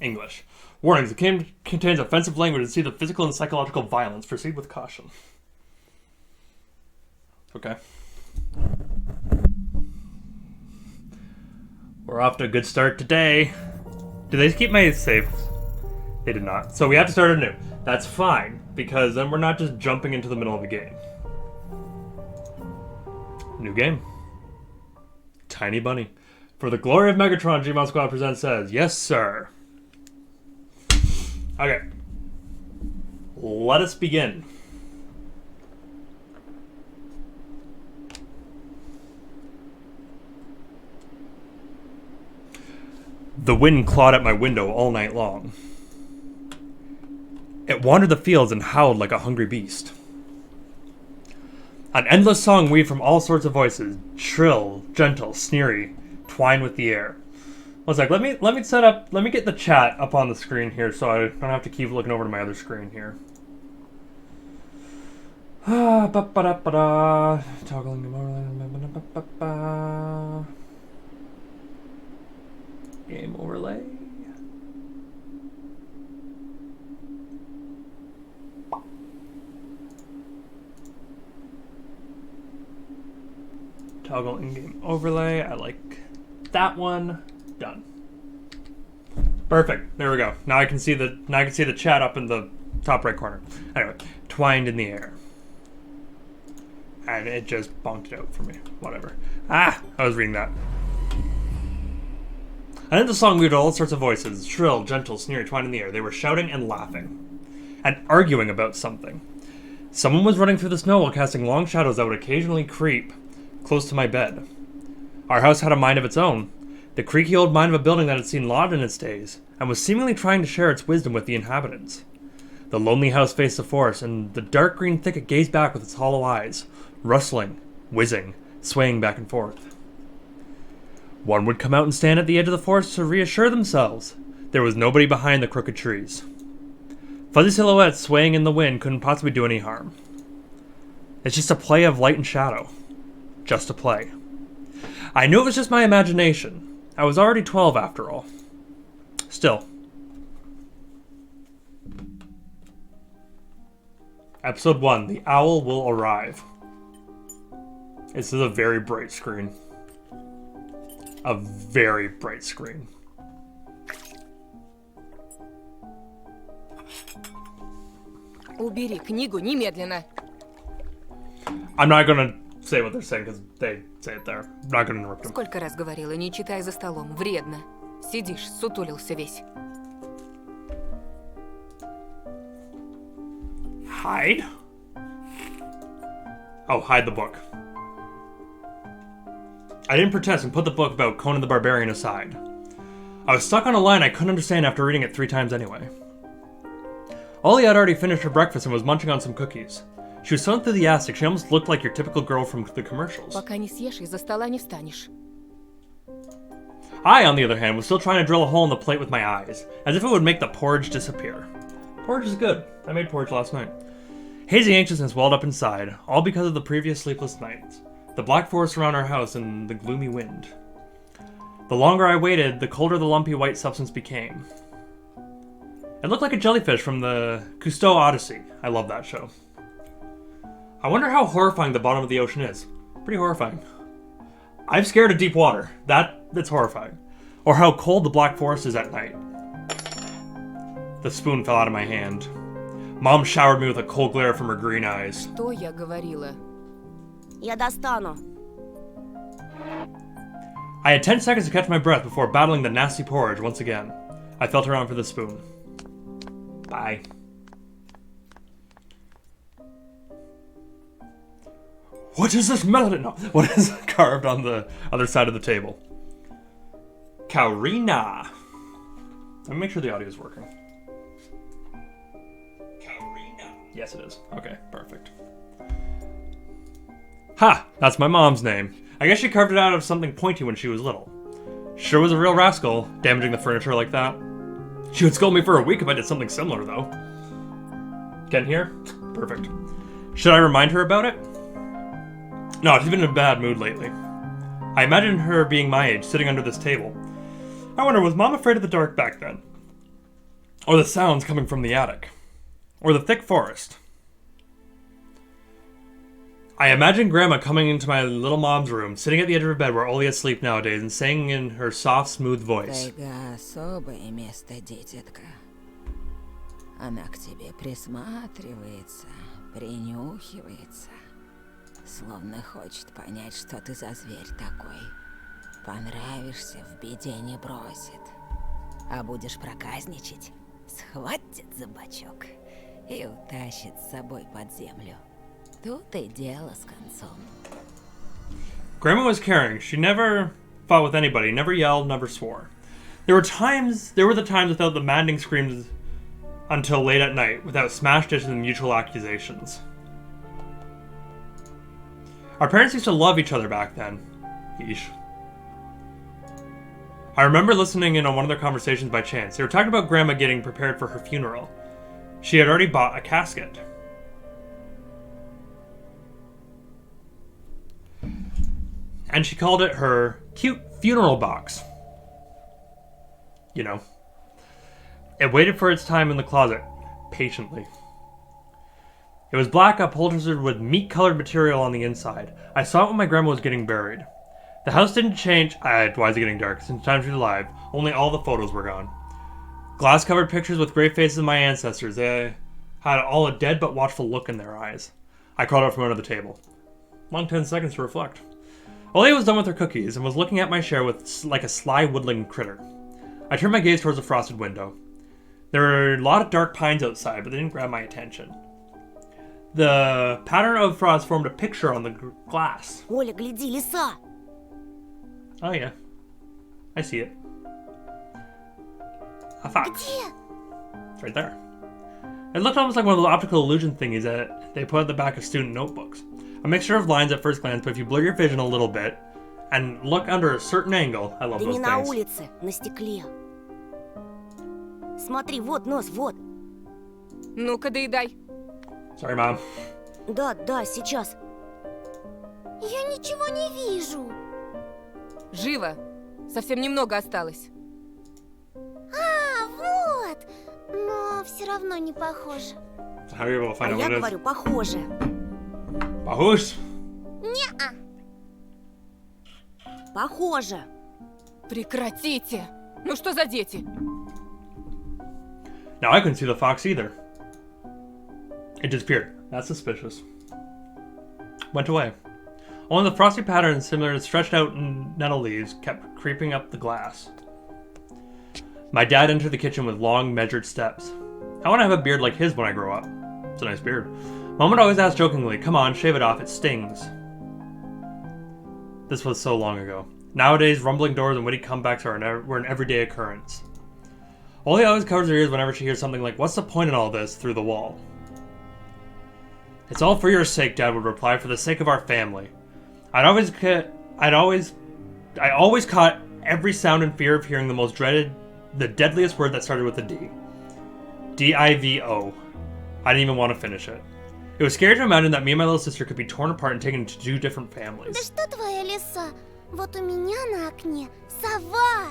English. Warnings, the game contains offensive language and see the physical and psychological violence. Proceed with caution. Okay. We're off to a good start today. Did they keep my saves? They did not. So we have to start anew. That's fine, because then we're not just jumping into the middle of the game. New game. Tiny Bunny. For the glory of Megatron, Gmon Squad Presents says, yes, sir. Okay. Let us begin. The wind clawed at my window all night long. It wandered the fields and howled like a hungry beast. An endless song weaved from all sorts of voices, shrill, gentle, sneery, twined with the air. I was like, let me get the chat up on the screen here so I don't have to keep looking over to my other screen here. Toggling game overlay. Toggle in-game overlay. I like that one. Done. Perfect. There we go. Now I can see the chat up in the top right corner. Anyway, twined in the air. And it just bonked it out for me. Whatever. I was reading that. And in the song we heard all sorts of voices, shrill, gentle, sneery, twined in the air. They were shouting and laughing. And arguing about something. Someone was running through the snow while casting long shadows that would occasionally creep close to my bed. Our house had a mind of its own. The creaky old mind of a building that had seen lot in its days, and was seemingly trying to share its wisdom with the inhabitants. The lonely house faced the forest, and the dark green thicket gazed back with its hollow eyes, rustling, whizzing, swaying back and forth. One would come out and stand at the edge of the forest to reassure themselves. There was nobody behind the crooked trees. Fuzzy silhouettes swaying in the wind couldn't possibly do any harm. It's just a play of light and shadow. Just a play. I knew it was just my imagination. I was already 12 after all. Still. Episode 1, The Owl Will Arrive. This is a very bright screen. A very bright screen. Убери книгу немедленно. I'm not gonna say what they're saying because they say it there. I'm not gonna interrupt them. Сколько раз говорила, не читай за столом, вредно. Сидишь, сутулился весь. Hide? Oh, hide the book. I didn't protest and put the book about Conan the Barbarian aside. I was stuck on a line I couldn't understand after reading it 3 times anyway. Ollie had already finished her breakfast and was munching on some cookies. She was so enthusiastic, she almost looked like your typical girl from the commercials. Пока не съешь, из-за стола не встанешь. I, on the other hand, was still trying to drill a hole in the plate with my eyes, as if it would make the porridge disappear. Porridge is good. I made porridge last night. Hazy anxiousness welled up inside, all because of the previous sleepless nights, the black forest around our house, and the gloomy wind. The longer I waited, the colder the lumpy white substance became. It looked like a jellyfish from the Cousteau Odyssey. I love that show. I wonder how horrifying the bottom of the ocean is. Pretty horrifying. I'm scared of deep water. That's horrifying. Or how cold the black forest is at night. The spoon fell out of my hand. Mom showered me with a cold glare from her green eyes. Что я говорила? Я достану. I had 10 seconds to catch my breath before battling the nasty porridge once again. I felt around for the spoon. Bye. What is this melody? No, what is carved on the other side of the table? Kaurina. Let me make sure the audio is working. Kaurina. Yes, it is. Okay, perfect. Ha! That's my mom's name. I guess she carved it out of something pointy when she was little. Sure was a real rascal, damaging the furniture like that. She would scold me for a week if I did something similar, though. Can hear? Perfect. Should I remind her about it? No, she's been in a bad mood lately. I imagine her being my age, sitting under this table. I wonder, was Mom afraid of the dark back then? Or the sounds coming from the attic. Or the thick forest. I imagine Grandma coming into my little mom's room, sitting at the edge of her bed where Olia sleeps nowadays, and saying in her soft, smooth voice, Тайга особое место, детятка. Она к тебе присматривается, принюхивается, словно хочет понять, что ты за зверь такой. Понравишься, в беде не бросит. А будешь проказничать, схватит за бочок и утащит с собой под землю. Тут и дело с концом. Grandma was caring. She never fought with anybody, never yelled, never swore. There were the times without the maddening screams until late at night, without smashed dishes and mutual accusations. Our parents used to love each other back then. Yeesh. I remember listening in on one of their conversations by chance. They were talking about Grandma getting prepared for her funeral. She had already bought a casket. And she called it her cute funeral box. You know. It waited for its time in the closet, patiently. It was black, upholstered with meat-colored material on the inside. I saw it when my grandma was getting buried. The house didn't change. Why is it getting dark? Since the time she was alive, only all the photos were gone. Glass-covered pictures with grey faces of my ancestors. They had all a dead but watchful look in their eyes. I crawled out from under the table. Long 10 seconds to reflect. Olia was done with her cookies and was looking at my share with like a sly woodland critter. I turned my gaze towards the frosted window. There were a lot of dark pines outside, but they didn't grab my attention. The pattern of frost formed a picture on the glass. Оля, гляди, лиса! Oh yeah, I see it. A fox. Где? It's right there. It looked almost like one of those optical illusion thingies that they put at the back of student notebooks. A mixture of lines at first glance, but if you blur your vision a little bit and look under a certain angle, I love Да those не на things. улице, на стекле. Смотри, вот нос, вот. Ну-ка, доедай. Sorry, Mom. Да, да, сейчас. Я ничего не вижу. Живо. Совсем немного осталось. А, вот. Но все равно не похоже. So how are you able to А find out я what it говорю, похоже. is? Похож? Не-а. Похоже. Прекратите. Ну что за дети? Now I couldn't see the fox either. It disappeared. That's suspicious. Went away. Only the frosty pattern, similar to stretched out nettle leaves, kept creeping up the glass. My dad entered the kitchen with long, measured steps. I want to have a beard like his when I grow up. It's a nice beard. Mom would always ask jokingly, "Come on, shave it off, it stings." This was so long ago. Nowadays, rumbling doors and witty comebacks were an everyday occurrence. Ollie always covers her ears whenever she hears something like, "What's the point in all this?" through the wall. "It's all for your sake," Dad would reply, "for the sake of our family." I always caught every sound in fear of hearing the deadliest word that started with a D. D-I-V-O. I didn't even want to finish it. It was scary to imagine that me and my little sister could be torn apart and taken into two different Да families. что твоя лиса? Вот у меня на окне сова.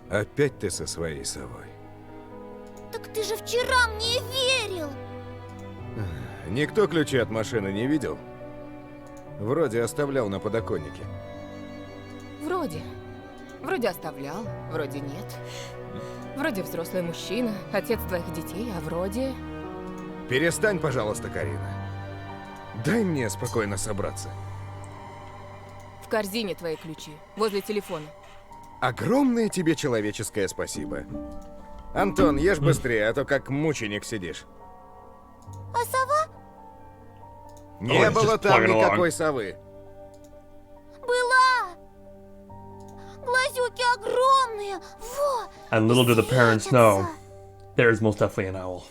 Опять ты со своей совой. Так ты же вчера мне верил. Никто ключи от машины не видел? Вроде оставлял на подоконнике. Вроде. Вроде оставлял, вроде нет. Вроде взрослый мужчина, отец твоих детей, а вроде... Перестань, пожалуйста, Карина. Дай мне спокойно собраться. В корзине твои ключи, возле телефона. Огромное тебе человеческое спасибо. Антон, ешь быстрее, а то как мученик сидишь. А сова? Не Ой, было just там plug it along. никакой совы. Была. Глазюки огромные. Во. And little do the parents know, there's most definitely an owl.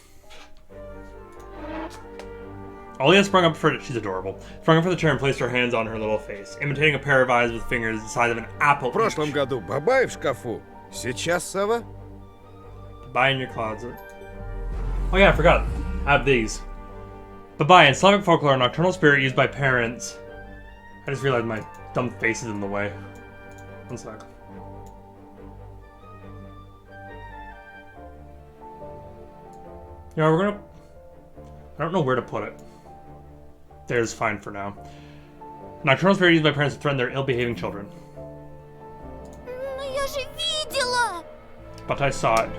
Olia sprung up for she's adorable. Sprung up for the chair and placed her hands on her little face, imitating a pair of eyes with fingers the size of an apple. В прошлом each. году бабай в шкафу. Сейчас сова? Bye in your closet. Oh yeah, I forgot. I have these. Bye in Slavic folklore, a nocturnal spirit used by parents. I just realized my dumb face is in the way. One sec. You know, we're gonna... I don't know where to put it. There's fine for now. Nocturnal spirit used by parents to threaten their ill-behaving children. Но я же видела! But I saw it.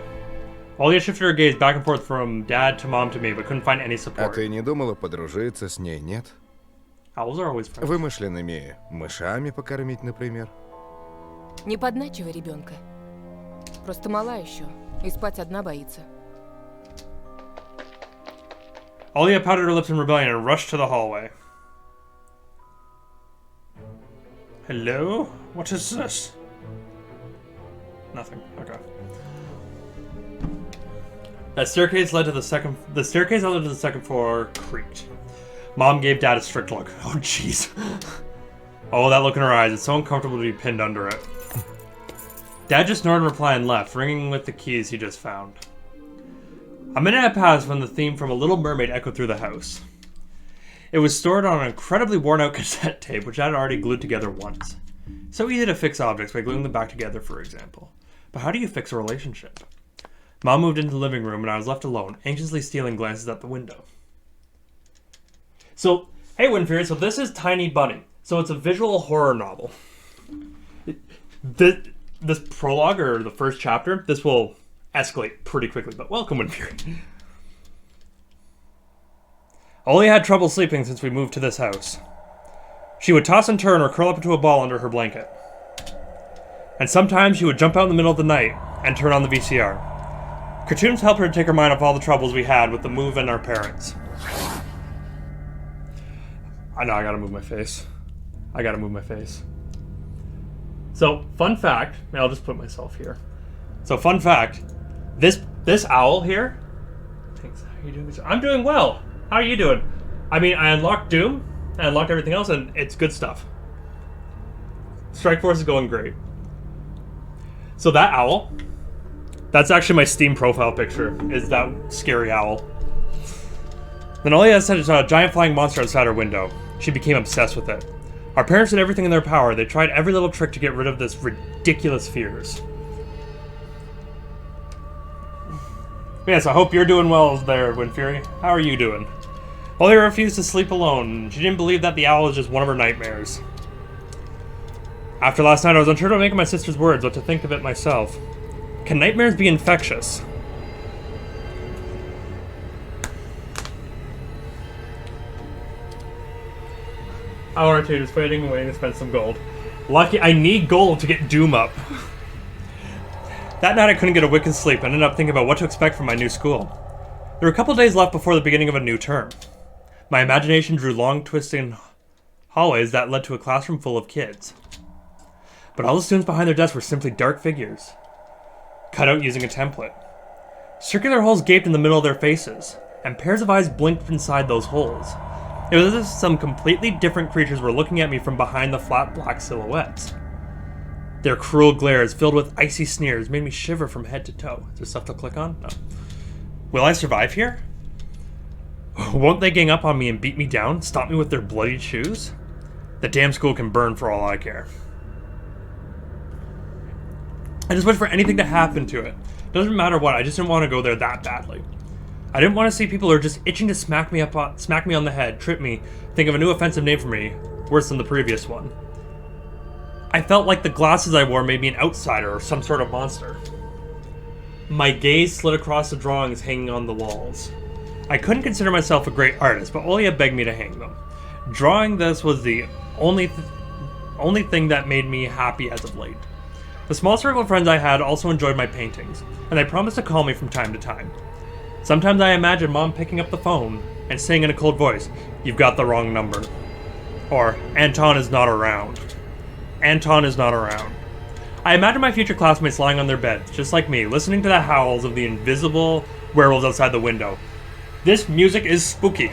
Olia shifted her gaze back and forth from dad to mom to me, but couldn't find any А support. ты не думала подружиться с ней, нет? Owls are always friends. Вымышленными мышами покормить, например? Не подначивай ребенка. Просто мала еще, и спать одна боится. Olia pouted her lips in rebellion and rushed to the hallway. Hello? What is this? Nothing. Okay. The staircase led to the second floor creaked. Mom gave Dad a strict look. Oh, jeez. Oh, that look in her eyes. It's so uncomfortable to be pinned under it. Dad just snored in reply and left, ringing with the keys he just found. A minute had passed when the theme from A Little Mermaid echoed through the house. It was stored on an incredibly worn-out cassette tape, which I had already glued together once. So easy to fix objects by gluing them back together, for example. But how do you fix a relationship? Mom moved into the living room, and I was left alone, anxiously stealing glances at the window. So, hey, Winfrey, so this is Tiny Bunny. So it's a visual horror novel. This prologue, or the first chapter, this will escalate pretty quickly, but welcome, Winfrey. Olia had trouble sleeping since we moved to this house. She would toss and turn or curl up into a ball under her blanket. And sometimes she would jump out in the middle of the night and turn on the VCR. Cartoons helped her to take her mind off all the troubles we had with the move and our parents. I know, I gotta move my face. So, fun fact, I'll just put myself here. So, fun fact, this owl here, thanks, how are you doing? I'm doing well. How are you doing? I mean, I unlocked Doom, I unlocked everything else, and it's good stuff. Strike Force is going great. So that owl, that's actually my Steam profile picture, is that scary owl. Then Olia said saw a giant flying monster outside her window. She became obsessed with it. Our parents did everything in their power. They tried every little trick to get rid of this ridiculous fears. Yes, I hope you're doing well there, Winfury. How are you doing? Olia refused to sleep alone. She didn't believe that the owl was just one of her nightmares. After last night, I was unsure to make my sister's words, what to think of it myself. Can nightmares be infectious? Hour or two, just waiting to spend some gold. Lucky, I need gold to get Doom up. That night I couldn't get a wink of sleep and ended up thinking about what to expect from my new school. There were a couple days left before the beginning of a new term. My imagination drew long, twisting hallways that led to a classroom full of kids. But all the students behind their desks were simply dark figures, cut out using a template. Circular holes gaped in the middle of their faces, and pairs of eyes blinked inside those holes. It was as if some completely different creatures were looking at me from behind the flat black silhouettes. Their cruel glares, filled with icy sneers, made me shiver from head to toe. Is there stuff to click on? No. Will I survive here? Won't they gang up on me and beat me down, stomp me with their bloodied shoes? The damn school can burn for all I care. I just wish for anything to happen to it. Doesn't matter what, I just didn't want to go there that badly. I didn't want to see people who are just itching to smack me on the head, trip me, think of a new offensive name for me, worse than the previous one. I felt like the glasses I wore made me an outsider or some sort of monster. My gaze slid across the drawings hanging on the walls. I couldn't consider myself a great artist, but Olia begged me to hang them. Drawing this was the only thing that made me happy as of late. The small circle of friends I had also enjoyed my paintings, and they promised to call me from time to time. Sometimes I imagine Mom picking up the phone and saying in a cold voice, "You've got the wrong number." Or, "Anton is not around." Anton is not around. I imagine my future classmates lying on their beds, just like me, listening to the howls of the invisible werewolves outside the window. This music is spooky.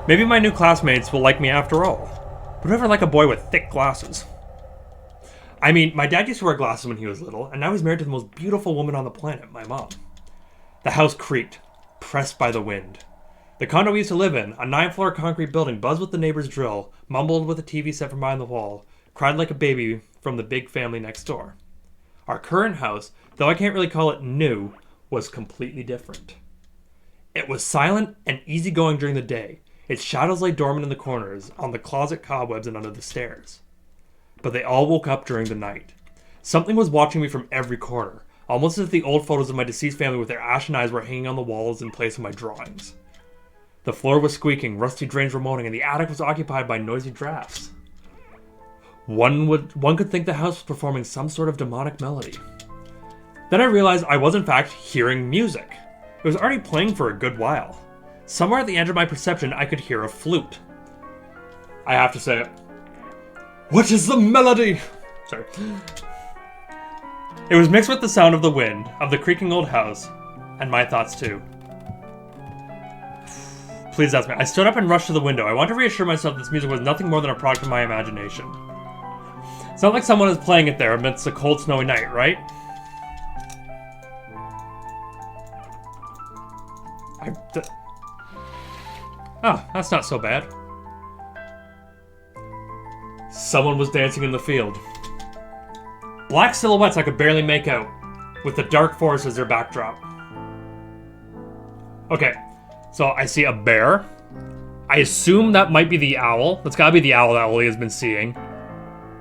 Maybe my new classmates will like me after all. But whoever like a boy with thick glasses? I mean, my dad used to wear glasses when he was little, and now he's married to the most beautiful woman on the planet, my mom. The house creaked, pressed by the wind. The condo we used to live in, a 9-floor concrete building, buzzed with the neighbor's drill, mumbled with a TV set from behind the wall, cried like a baby from the big family next door. Our current house, though I can't really call it new, was completely different. It was silent and easygoing during the day. Its shadows lay dormant in the corners, on the closet cobwebs and under the stairs. But they all woke up during the night. Something was watching me from every corner, almost as if the old photos of my deceased family with their ashen eyes were hanging on the walls in place of my drawings. The floor was squeaking, rusty drains were moaning, and the attic was occupied by noisy drafts. One could think the house was performing some sort of demonic melody. Then I realized I was in fact hearing music. It was already playing for a good while. Somewhere at the edge of my perception, I could hear a flute. I have to say it. What is the melody? Sorry. It was mixed with the sound of the wind, of the creaking old house, and my thoughts too. Please ask me. I stood up and rushed to the window. I want to reassure myself this music was nothing more than a product of my imagination. It's not like someone is playing it there amidst a cold, snowy night, right? Oh, that's not so bad. Someone was dancing in the field. Black silhouettes I could barely make out, with the dark forest as their backdrop. Okay, so I see a bear. I assume that might be the owl. That's gotta be the owl that Oli has been seeing.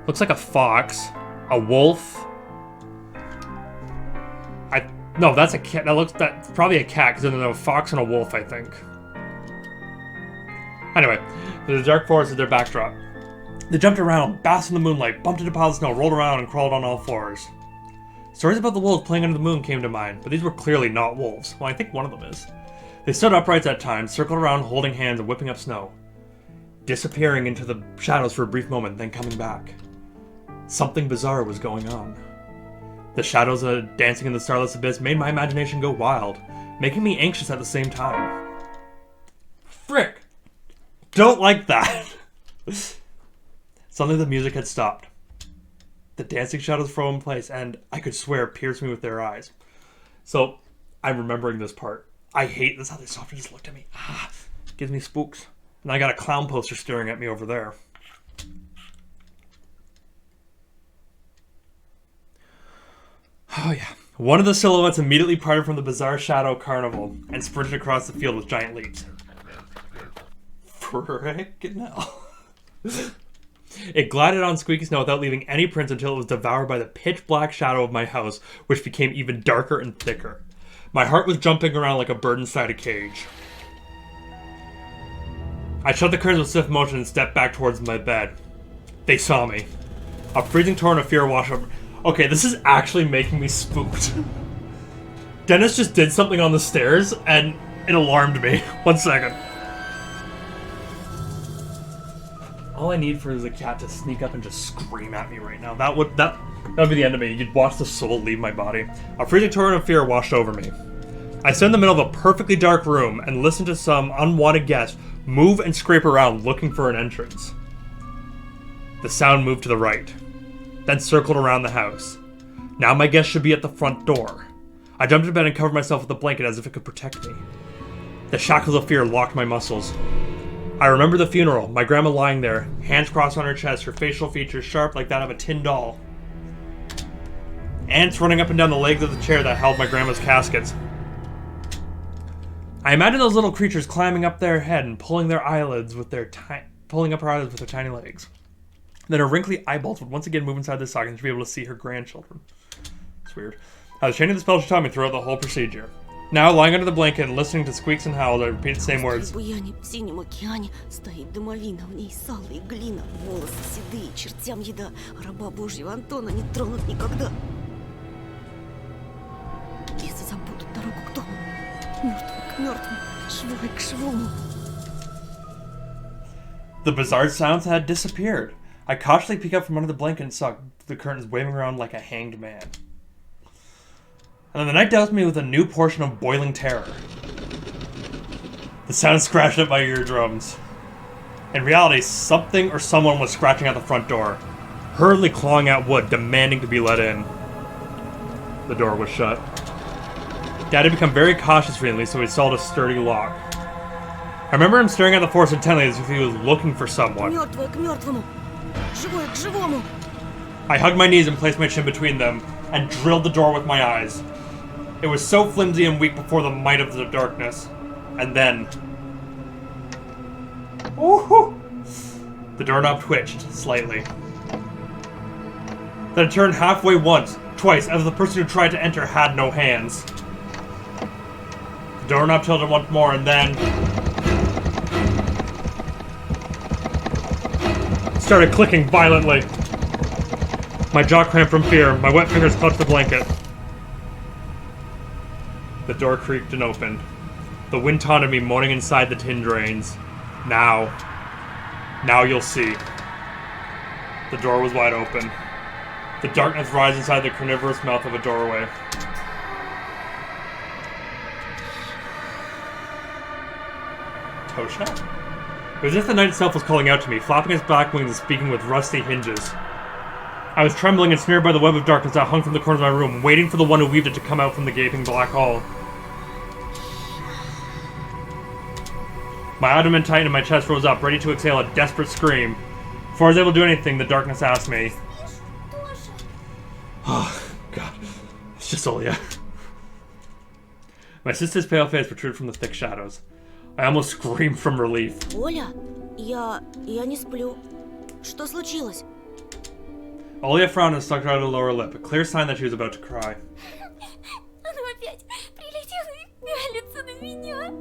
Looks like a fox. A wolf. No, that's a cat. That's probably a cat, because there's a fox and a wolf, I think. Anyway, there's a dark forest as their backdrop. They jumped around, basked in the moonlight, bumped into piles of snow, rolled around, and crawled on all fours. Stories about the wolves playing under the moon came to mind, but these were clearly not wolves. Well, I think one of them is. They stood upright at times, circled around, holding hands and whipping up snow. Disappearing into the shadows for a brief moment, then coming back. Something bizarre was going on. The shadows dancing in the starless abyss made my imagination go wild, making me anxious at the same time. Frick! Don't like that! Suddenly the music had stopped. The dancing shadows froze in place, and I could swear pierced me with their eyes. So, I'm remembering this part. I hate this, how they softly just looked at me. Gives me spooks. And I got a clown poster staring at me over there. Oh yeah. One of the silhouettes immediately parted from the bizarre shadow carnival and sprinted across the field with giant leaps. Frickin' hell. It glided on squeaky snow without leaving any prints until it was devoured by the pitch black shadow of my house, which became even darker and thicker. My heart was jumping around like a bird inside a cage. I shut the curtains with swift motion and stepped back towards my bed. They saw me. A freezing torrent of fear washed over. Okay, this is actually making me spooked. Dennis just did something on the stairs and it alarmed me. 1 second. All I need for is a cat to sneak up and just scream at me right now. That would be the end of me. You'd watch the soul leave my body. A freezing torrent of fear washed over me. I stood in the middle of a perfectly dark room and listened to some unwanted guest move and scrape around looking for an entrance. The sound moved to the right, then circled around the house. Now my guest should be at the front door. I jumped into bed and covered myself with a blanket as if it could protect me. The shackles of fear locked my muscles. I remember the funeral, my grandma lying there, hands crossed on her chest, her facial features sharp like that of a tin doll. Ants running up and down the legs of the chair that held my grandma's caskets. I imagine those little creatures climbing up their head and pulling up her eyelids with their tiny legs. Then her wrinkly eyeballs would once again move inside the socket and she'd be able to see her grandchildren. It's weird. I was chanting the spell she taught me throughout the whole procedure. Now, lying under the blanket and listening to squeaks and howls, I repeated the same words. В синем океане стоит домовина, в ней сало и глина, волосы седые, чертям еда, раба Божьего Антона не тронут никогда. Бесы забудут дорогу к дому, мертвый к мертвому, живой к живому. The bizarre sounds had disappeared. I cautiously peeked up from under the blanket and saw the curtains waving around like a hanged man. And then the night doused me with a new portion of boiling terror. The sound scratched at my eardrums. In reality, something or someone was scratching at the front door, hurriedly clawing at wood, demanding to be let in. The door was shut. Dad had become very cautious recently, so he installed a sturdy lock. I remember him staring at the forest intently as if he was looking for someone. Мертвое к мертвому, живое к живому. I hugged my knees and placed my chin between them, and drilled the door with my eyes. It was so flimsy and weak before the might of the darkness. And then... Woohoo! The doorknob twitched slightly. Then it turned halfway once, twice, as the person who tried to enter had no hands. The doorknob tilted once more, and then... started clicking violently. My jaw cramped from fear. My wet fingers clutched the blanket. The door creaked and opened. The wind taunted me, moaning inside the tin drains. Now you'll see. The door was wide open. The darkness rised inside the carnivorous mouth of a doorway. Tosha? It was as if the night itself was calling out to me, flapping its back wings and speaking with rusty hinges. I was trembling and snared by the web of darkness that hung from the corners of my room, waiting for the one who weaved it to come out from the gaping black hole. My abdomen tightened and my chest rose up, ready to exhale a desperate scream. Before I was able to do anything, the darkness asked me... Oh, God. It's just Olya. My sister's pale face protruded from the thick shadows. I almost screamed from relief. Оля, я не сплю. Что случилось? Olya frowned and stuck out her lower lip, a clear sign that she was about to cry. Она опять прилетела и пялится на меня.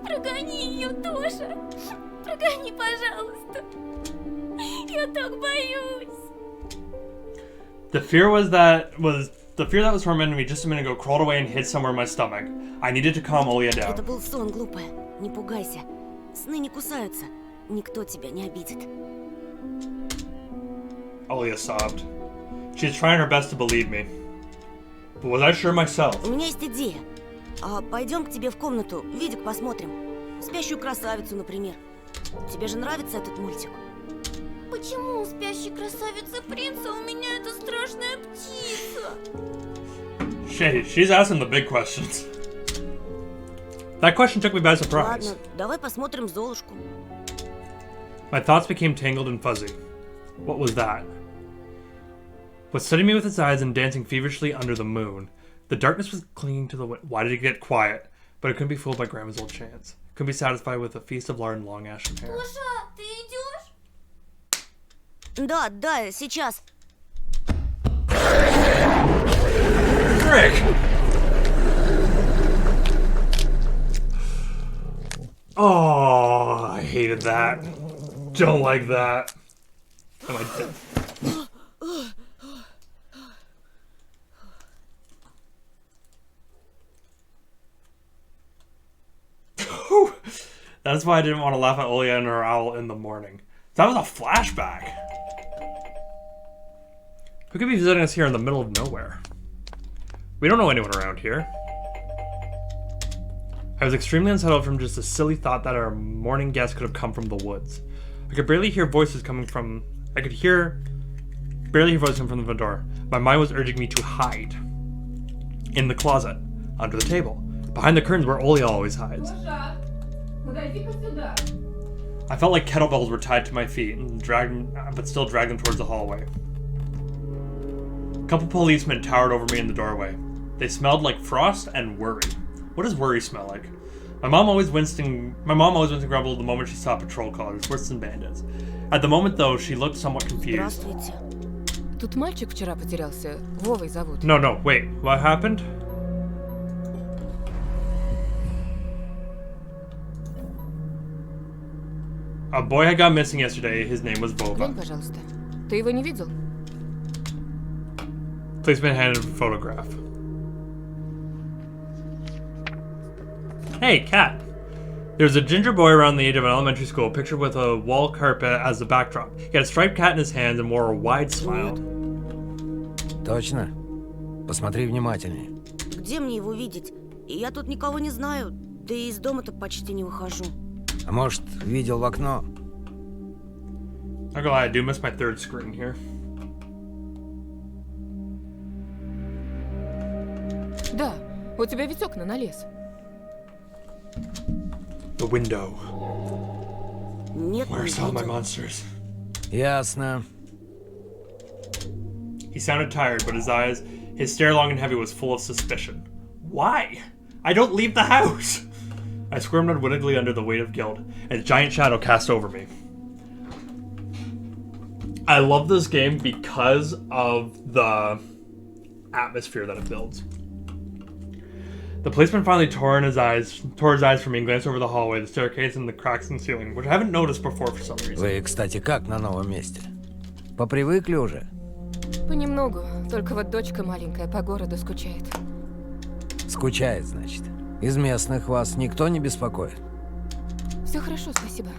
Прогони ее, Тоша. Прогони, пожалуйста. Я так боюсь. The fear that was tormenting me just a minute ago crawled away and hid somewhere in my stomach. I needed to calm Olya Это down. был сон, глупая. Не пугайся. Сны не кусаются. Никто тебя не обидит. Olya sobbed. She was trying her best to believe me. But was I sure myself? У меня есть идея. Пойдем к тебе в комнату, видик посмотрим. Спящую красавицу, например. Тебе же нравится этот мультик? Почему у спящей красавицы принца у меня эта страшная птица? She's asking the big questions. That question took me by surprise. Ладно, давай посмотрим Золушку. My thoughts became tangled and fuzzy. What was that? Was studying me with its eyes and dancing feverishly under the moon. The darkness was clinging to the wind. Why did it get quiet? But it couldn't be fooled by Grandma's old chants. Couldn't be satisfied with a feast of lard and long ashen hair. Тоша, ты идешь? Да, сейчас. Frick! Oh, I hated that. Don't like that. Am I dead? That's why I didn't want to laugh at Olya and her owl in the morning. That was a flashback. Who could be visiting us here in the middle of nowhere? We don't know anyone around here. I was extremely unsettled from just a silly thought that our morning guest could have come from the woods. I could barely hear voices coming from... barely hear voices coming from the front door. My mind was urging me to hide. In the closet. Under the table. Behind the curtains where Olya always hides. I felt like kettlebells were tied to my feet and but still dragged them towards the hallway. A couple policemen towered over me in the doorway. They smelled like frost and worry. What does worry smell like? My mom always winced and grumbled the moment she saw patrol cars, worse than bandits. At the moment, though, she looked somewhat confused. Здравствуйте. Тут мальчик вчера потерялся. Вовой зовут. No, wait. What happened? A boy had gone missing yesterday. His name was Глянь, Vova. пожалуйста. Ты его не видел? Policeman handed a photograph. Hey, cat. There was a ginger boy around the age of an elementary school, pictured with a wall carpet as the backdrop. He had a striped cat in his hands and wore a wide smile. Точно? Посмотри внимательнее. Где мне его видеть? Я тут никого не знаю, да и из дома-то почти не выхожу. А может, видел в окно? Not gonna lie, I do miss my third screen here. Да, у тебя ведь окна на лес. The window. Нет, не Where's all my видел. monsters? Ясно. He sounded tired, but his stare long and heavy was full of suspicion. Why? I don't leave the house! I squirmed unwittingly under the weight of guilt, and a giant shadow cast over me. I love this game because of the atmosphere that it builds. The policeman finally tore his eyes from me and glanced over the hallway, the staircase, and the cracks in the ceiling, which I haven't noticed before for some reason. Вы, кстати, как на новом месте? Попривыкли уже? Понемногу. Только вот дочка маленькая по городу скучает. Скучает, значит. Из местных вас никто не беспокоит? Все хорошо, спасибо.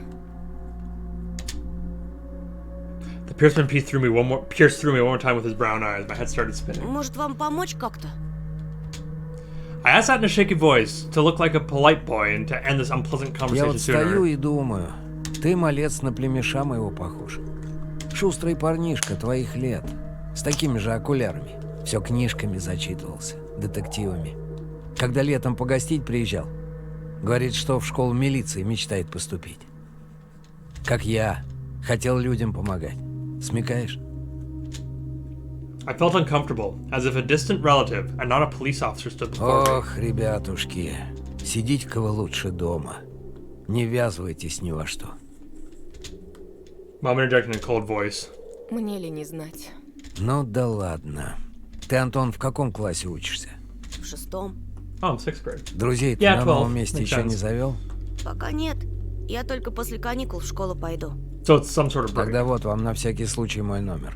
The pierced pierced through me one more time with his brown eyes. My head started spinning. Может, вам помочь как-то? I asked that in a shaky voice, to look like a polite boy and to end this unpleasant Я conversation вот стою sooner. и думаю, ты, малец, на племеша моего похож. Шустрый парнишка твоих лет, с такими же окулярами. Все книжками зачитывался, детективами. Когда летом погостить приезжал, говорит, что в школу милиции мечтает поступить. Как я, хотел людям помогать. Смекаешь? I felt uncomfortable, as if a distant relative and not a police officer stood before me. Ох, ребятушки, сидите-ка вы лучше дома. Не ввязывайтесь ни во что. Mom interjected in a cold voice. Мне ли не знать? Ну да ладно. Ты, Антон, в каком классе учишься? В 6-м. Oh, I'm 6th grade. Друзей ты Я на 12, новом месте makes еще sense. не завел? Пока нет. Я только после каникул в школу пойду. So it's some sort of break. Тогда вот вам на всякий случай мой номер.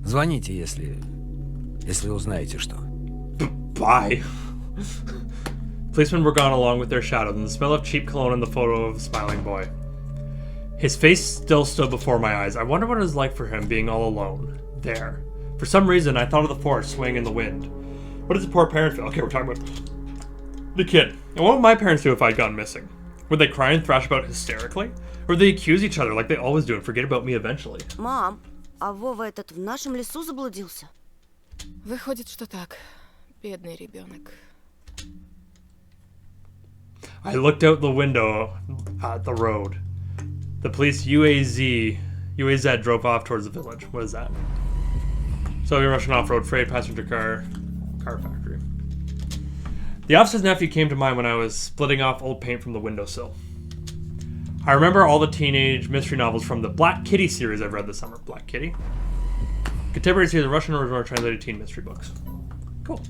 Звоните, если узнаете что. Bye. Policemen were gone along with their shadows, and the smell of cheap cologne and the photo of a smiling boy. His face still stood before my eyes. I wonder what it was like for him being all alone there. For some reason, I thought of the forest swaying in the wind. What does the poor parent feel? Okay, we're talking about the kid. And what would my parents do if I'd gone missing? Would they cry and thrash about hysterically? Or would they accuse each other like they always do and forget about me eventually? Мам, а Вова этот в нашем лесу заблудился? Выходит, что так. Бедный ребенок. I looked out the window at the road. The police UAZ drove off towards the village. What is that? Soviet Russian off-road freight passenger car factory. The officer's nephew came to mind when I was splitting off old paint from the windowsill. I remember all the teenage mystery novels from the Black Kitty series I've read this summer. Black Kitty? Contemporary series of Russian original translated teen mystery books. Cool.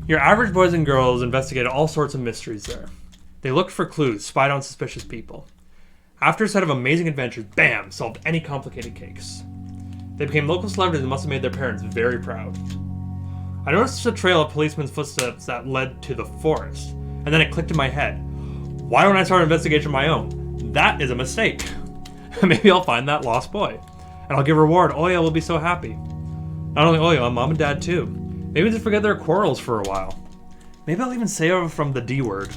Your average boys and girls investigated all sorts of mysteries there. They looked for clues, spied on suspicious people. After a set of amazing adventures, bam, solved any complicated case. They became local celebrities and must have made their parents very proud. I noticed a trail of policemen's footsteps that led to the forest, and then it clicked in my head. Why don't I start an investigation of my own? That is a mistake. Maybe I'll find that lost boy, and I'll give a reward. Oya will be so happy. Not only Oya, Mom and Dad too. Maybe they'll forget their quarrels for a while. Maybe I'll even say over from the D word.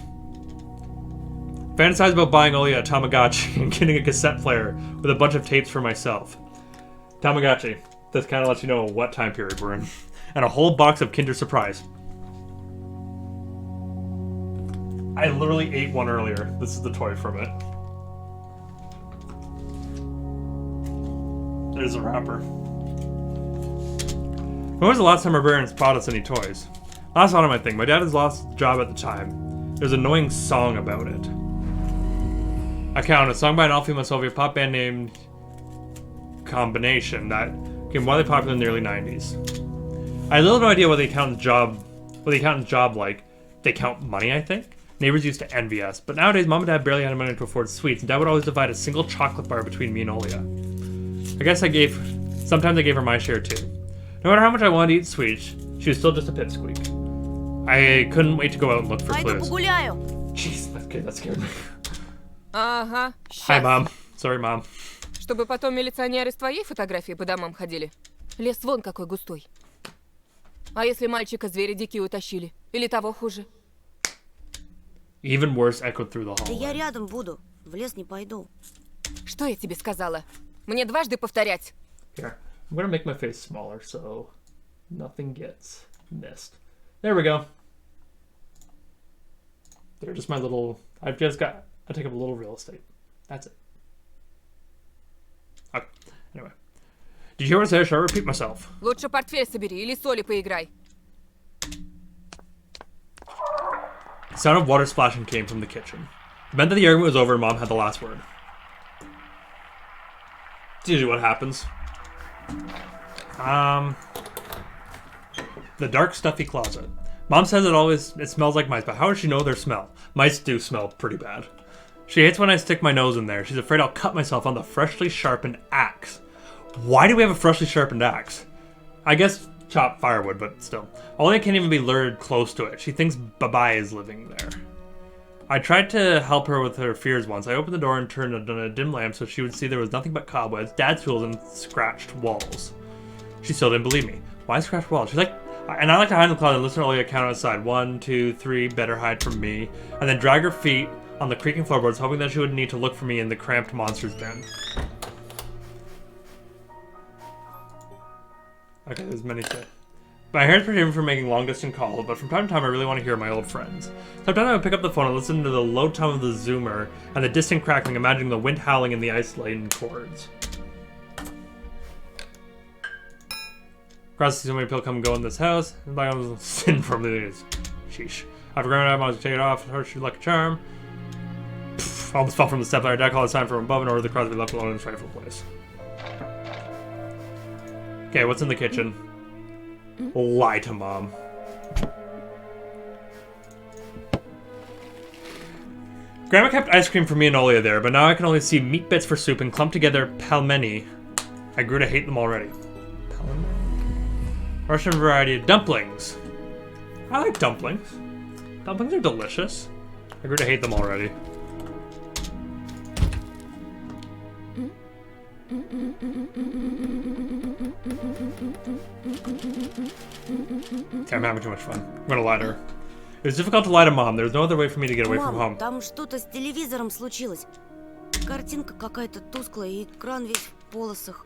Fantasize about buying Oya a Tamagotchi and getting a cassette player with a bunch of tapes for myself. Tamagotchi. This kind of lets you know what time period we're in. And a whole box of Kinder Surprise. I literally ate one earlier. This is the toy from it. There's a wrapper. When was the last time our parents bought us any toys? Last autumn, I think. My dad has lost his job at the time. There's an annoying song about it. I count a song by an all-female Soviet pop band named Combination that became widely popular in the early 90s. I had little no idea what the accountant's job like. They count money, I think. Neighbors used to envy us, but nowadays Mom and Dad barely had money to afford sweets, and Dad would always divide a single chocolate bar between me and Olia. I guess sometimes I gave her my share too. No matter how much I wanted to eat sweets, she was still just a pipsqueak. I couldn't wait to go out and look for Пойду clues. погуляю. Jeez, that scared me. Ага, Hi, щас. Mom. Sorry, Mom. Чтобы потом милиционеры с твоей фотографией по домам ходили. Лес вон какой густой. А если мальчика звери дикие утащили? Или того хуже? Even worse echoed through the Да я hallway. рядом буду. В лес не пойду. Что я тебе сказала? Мне дважды повторять. Here, I'm gonna make my face smaller so nothing gets missed. There we go. They're just my little. I take up a little real estate. That's it. Okay. Anyway, did you hear what I said? Should I repeat myself? Лучше портфель собери или соли поиграй. The sound of water splashing came from the kitchen. It meant that the argument was over and Mom had the last word. It's usually what happens. The dark, stuffy closet. Mom says it smells like mice, but how does she know their smell? Mice do smell pretty bad. She hates when I stick my nose in there. She's afraid I'll cut myself on the freshly sharpened axe. Why do we have a freshly sharpened axe? I guess chop firewood, but still. Olya can't even be lured close to it. She thinks Babai is living there. I tried to help her with her fears once. I opened the door and turned on a dim lamp so she would see there was nothing but cobwebs, dad's tools, and scratched walls. She still didn't believe me. Why scratched walls? She's like, and I like to hide in the closet and listen to Olya count outside. 1, 2, 3, better hide from me. And then drag her feet on the creaking floorboards, hoping that she would need to look for me in the cramped monster's den. Okay, there's many things. My hair's forgiven for making long-distance calls, but from time to time I really want to hear my old friends. Sometimes I would pick up the phone and listen to the low tone of the zoomer and the distant crackling, imagining the wind howling in the ice-laden chords. Across the somebody pill come and go in this house, and by all sin from these. Sheesh. After grandma died, I was to take it off, her she like a charm. Pfft, I almost fell from the step ladder. Dad called a sign from above in order the cross to be left alone in its rightful place. Okay, what's in the kitchen? Lie to Mom. Grandma kept ice cream for me and Olya there, but now I can only see meat bits for soup and clumped together pelmeni. I grew to hate them already. Pelmeni? Russian variety of dumplings. I like dumplings. Dumplings are delicious. I grew to hate them already. Okay, I'm having too much fun. I'm gonna lie to her. It was difficult to lie to Mom. There was no other way for me to get away from home. Там что-то с телевизором случилось. Картинка какая-то тусклая и экран весь в полосах.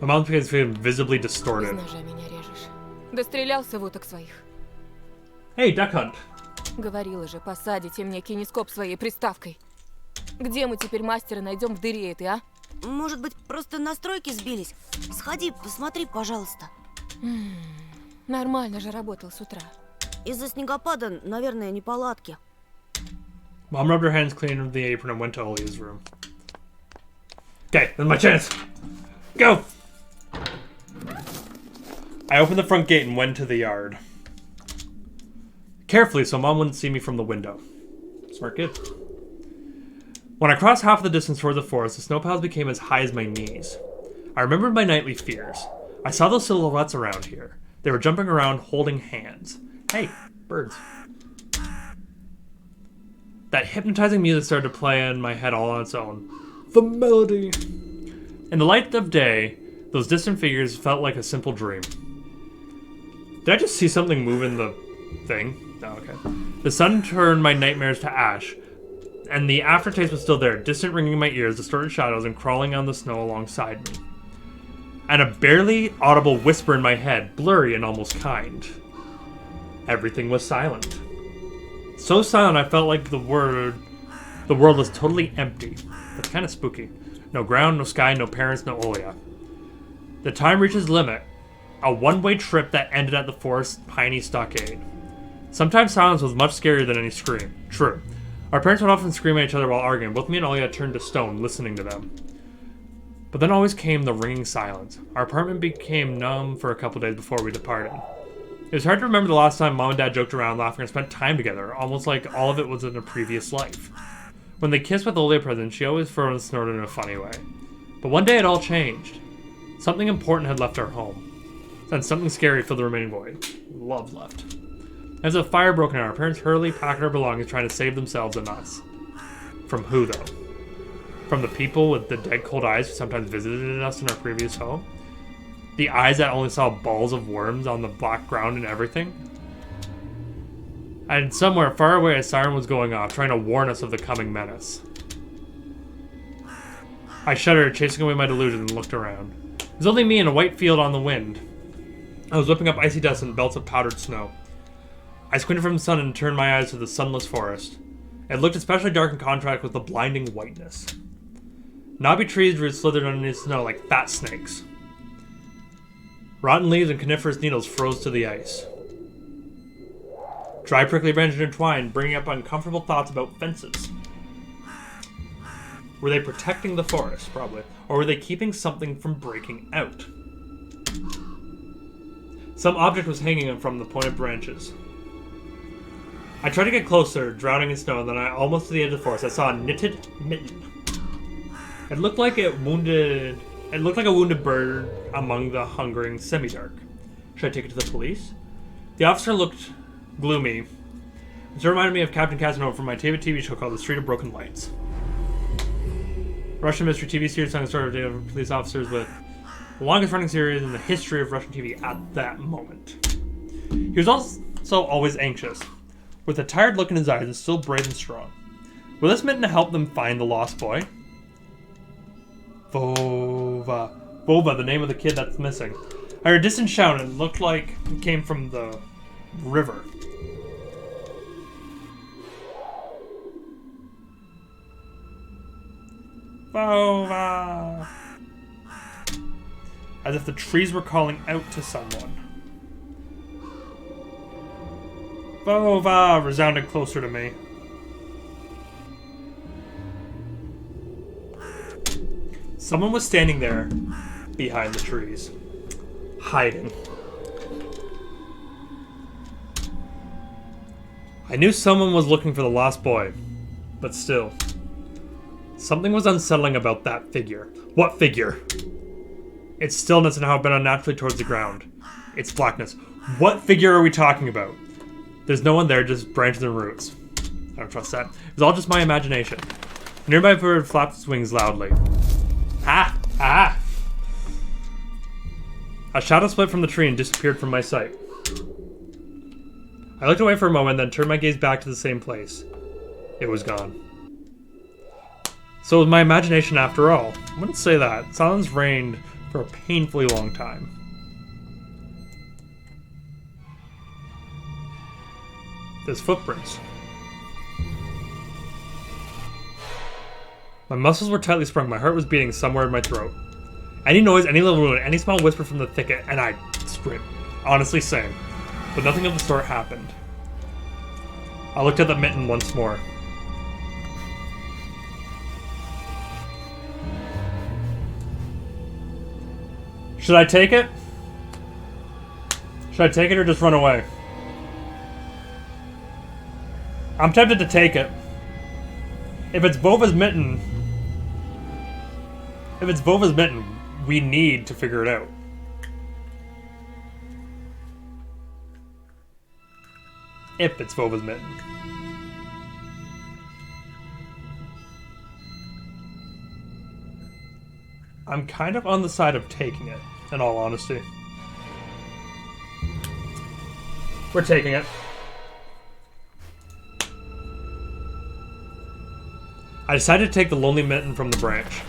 My mom begins feeling visibly distorted. Из ножа меня режешь. Дострелялся в уток своих. Hey, Duck Hunt. Говорила же, посадите мне кинескоп своей приставкой. Где мы теперь мастера найдем в дыре этой, а? Может быть, просто настройки сбились? Сходи, посмотри, пожалуйста. Нормально же работал с утра. Из-за снегопада, наверное, неполадки. Mom rubbed her hands clean of the apron and went to Olya's room. Okay, this is my chance. Go! I opened the front gate and went to the yard. Carefully, so Mom wouldn't see me from the window. Smart kid. When I crossed half the distance towards the forest, the snow piles became as high as my knees. I remembered my nightly fears. I saw those silhouettes around here. They were jumping around, holding hands. Hey, birds. That hypnotizing music started to play in my head all on its own. The melody. In the light of day, those distant figures felt like a simple dream. Did I just see something move in the thing? Oh, okay. The sun turned my nightmares to ash, and the aftertaste was still there, distant ringing in my ears, distorted shadows, and crawling on the snow alongside me. And a barely audible whisper in my head, blurry and almost kind. Everything was silent. So silent I felt like the world was totally empty. That's kind of spooky. No ground, no sky, no parents, no Olya. The time reached its limit. A one-way trip that ended at the forest's piney stockade. Sometimes silence was much scarier than any scream. True. Our parents would often scream at each other while arguing. Both me and Olya turned to stone, listening to them. But then always came the ringing silence. Our apartment became numb for a couple days before we departed. It was hard to remember the last time Mom and Dad joked around, laughing, and spent time together, almost like all of it was in a previous life. When they kissed with Olya present, she always frowned and snorted in a funny way. But one day it all changed. Something important had left our home. Then something scary filled the remaining void. Love left. As a fire broke out, our parents hurriedly packed our belongings, trying to save themselves and us. From who, though? From the people with the dead cold eyes who sometimes visited us in our previous home? The eyes that only saw balls of worms on the black ground and everything? And somewhere far away a siren was going off, trying to warn us of the coming menace. I shuddered, chasing away my delusion, and looked around. It was only me in a white field on the wind. I was whipping up icy dust and belts of powdered snow. I squinted from the sun and turned my eyes to the sunless forest. It looked especially dark in contrast with the blinding whiteness. Knobby trees slithered underneath snow like fat snakes. Rotten leaves and coniferous needles froze to the ice. Dry, prickly branches intertwined, bringing up uncomfortable thoughts about fences. Were they protecting the forest, probably? Or were they keeping something from breaking out? Some object was hanging from the pointed branches. I tried to get closer, drowning in snow, and then almost to the edge of the forest, I saw a knitted mitten. It looked like a wounded bird among the hungering semi-dark. Should I take it to the police? The officer looked gloomy. It reminded me of Captain Casanova from my favorite TV show called The Street of Broken Lights. Russian mystery TV series telling the story of police officers with the longest running series in the history of Russian TV at that moment. He was also always anxious, with a tired look in his eyes and still brave and strong. Will this mitten help them find the lost boy? Vova. Vova, the name of the kid that's missing. I heard a distant shout and it looked like it came from the river. Vova. As if the trees were calling out to someone. Vova resounded closer to me. Someone was standing there behind the trees, hiding. I knew someone was looking for the lost boy, but still, something was unsettling about that figure. What figure? Its stillness and how it bent unnaturally towards the ground. Its blackness. What figure are we talking about? There's no one there, just branches and roots. I don't trust that. It was all just my imagination. A nearby bird flapped its wings loudly. Ah! Ah! A shadow split from the tree and disappeared from my sight. I looked away for a moment, then turned my gaze back to the same place. It was gone. So it was my imagination after all. I wouldn't say that. Silence reigned for a painfully long time. There's footprints. My muscles were tightly sprung, my heart was beating somewhere in my throat. Any noise, any little movement, any small whisper from the thicket, and I'd scream. Honestly, same. But nothing of the sort happened. I looked at the mitten once more. Should I take it? Should I take it or just run away? I'm tempted to take it. If it's Vova's mitten, we need to figure it out. If it's Vova's mitten. I'm kind of on the side of taking it, in all honesty. We're taking it. I decided to take the lonely mitten from the branch.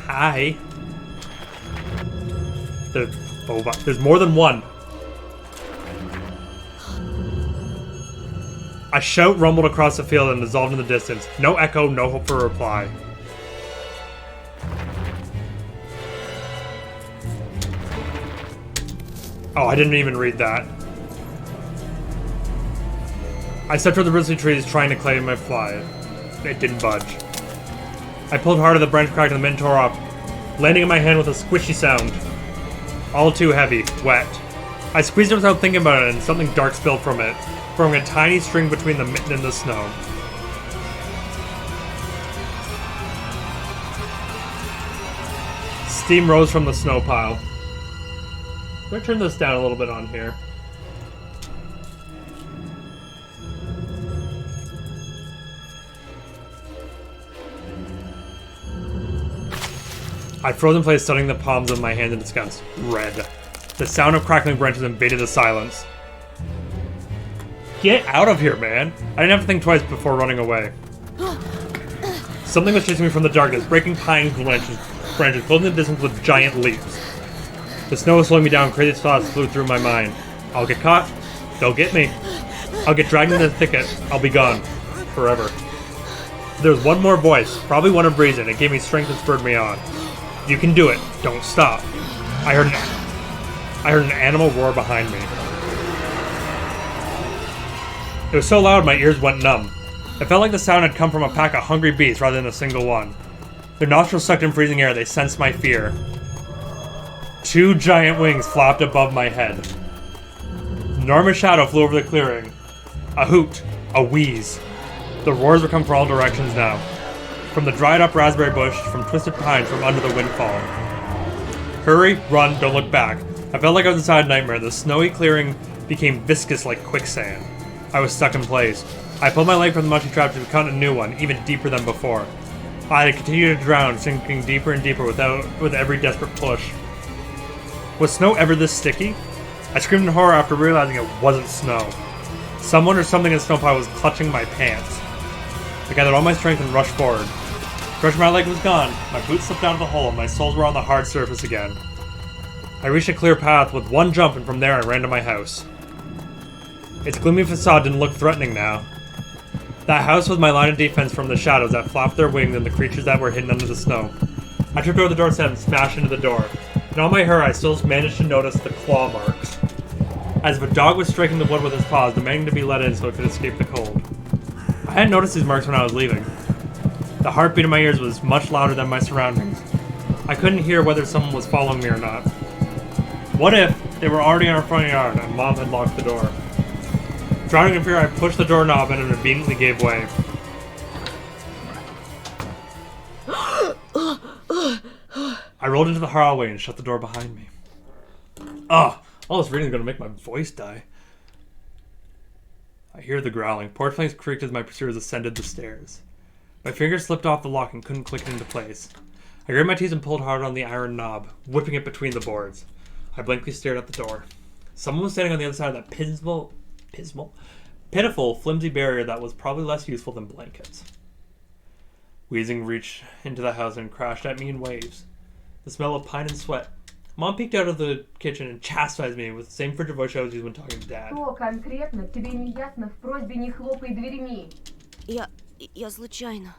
Hi. There's more than one. A shout rumbled across the field and dissolved in the distance. No echo, no hope for a reply. Oh, I didn't even read that. I stepped toward the bristly trees, trying to claim my fly. It didn't budge. I pulled harder, the branch cracked, and the mitten tore off, landing in my hand with a squishy sound. All too heavy, wet. I squeezed it without thinking about it, and something dark spilled from it, forming a tiny string between the mitten and the snow. Steam rose from the snow pile. I'm going to turn this down a little bit on here. I froze in place, studying the palms of my hands in disgust. Red. The sound of crackling branches invaded the silence. Get out of here, man! I didn't have to think twice before running away. Something was chasing me from the darkness, breaking pine branches, closing the distance with giant leaps. The snow was slowing me down, crazy thoughts flew through my mind. I'll get caught. They'll get me. I'll get dragged into the thicket. I'll be gone. Forever. There was one more voice, probably one of reason. It gave me strength and spurred me on. You can do it. Don't stop. I heard an animal roar behind me. It was so loud my ears went numb. It felt like the sound had come from a pack of hungry beasts rather than a single one. Their nostrils sucked in freezing air, they sensed my fear. 2 giant wings flapped above my head. An enormous shadow flew over the clearing. A hoot, a wheeze. The roars were coming from all directions now. From the dried up raspberry bush, from twisted pines, from under the windfall. Hurry, run, don't look back. I felt like I was inside a nightmare. The snowy clearing became viscous like quicksand. I was stuck in place. I pulled my leg from the mushy trap to cut a new one, even deeper than before. I had continued to drown, sinking deeper and deeper with every desperate push. Was snow ever this sticky? I screamed in horror after realizing it wasn't snow. Someone or something in the snow pile was clutching my pants. I gathered all my strength and rushed forward. Fresh my leg was gone, my boots slipped out of the hole, and my soles were on the hard surface again. I reached a clear path with one jump, and from there I ran to my house. Its gloomy facade didn't look threatening now. That house was my line of defense from the shadows that flapped their wings and the creatures that were hidden under the snow. I tripped over the doorstep and smashed into the door. In all my horror, I still managed to notice the claw marks. As if a dog was striking the wood with his paws, demanding to be let in so it could escape the cold. I hadn't noticed these marks when I was leaving. The heartbeat in my ears was much louder than my surroundings. I couldn't hear whether someone was following me or not. What if they were already in our front yard and Mom had locked the door? Drowning in fear, I pushed the doorknob and it obediently gave way. I rolled into the hallway and shut the door behind me. All this reading is going to make my voice die. I hear the growling. Porch planks creaked as my pursuers ascended the stairs. My fingers slipped off the lock and couldn't click it into place. I gritted my teeth and pulled hard on the iron knob, whipping it between the boards. I blankly stared at the door. Someone was standing on the other side of that pitiful, flimsy barrier that was probably less useful than blankets. Wheezing reached into the house and crashed at me in waves. The smell of pine and sweat. Mom peeked out of the kitchen and chastised me with the same frigid voice I was using when talking to Dad. Что конкретно тебе не ясно в просьбе не хлопай дверьми? Я случайно.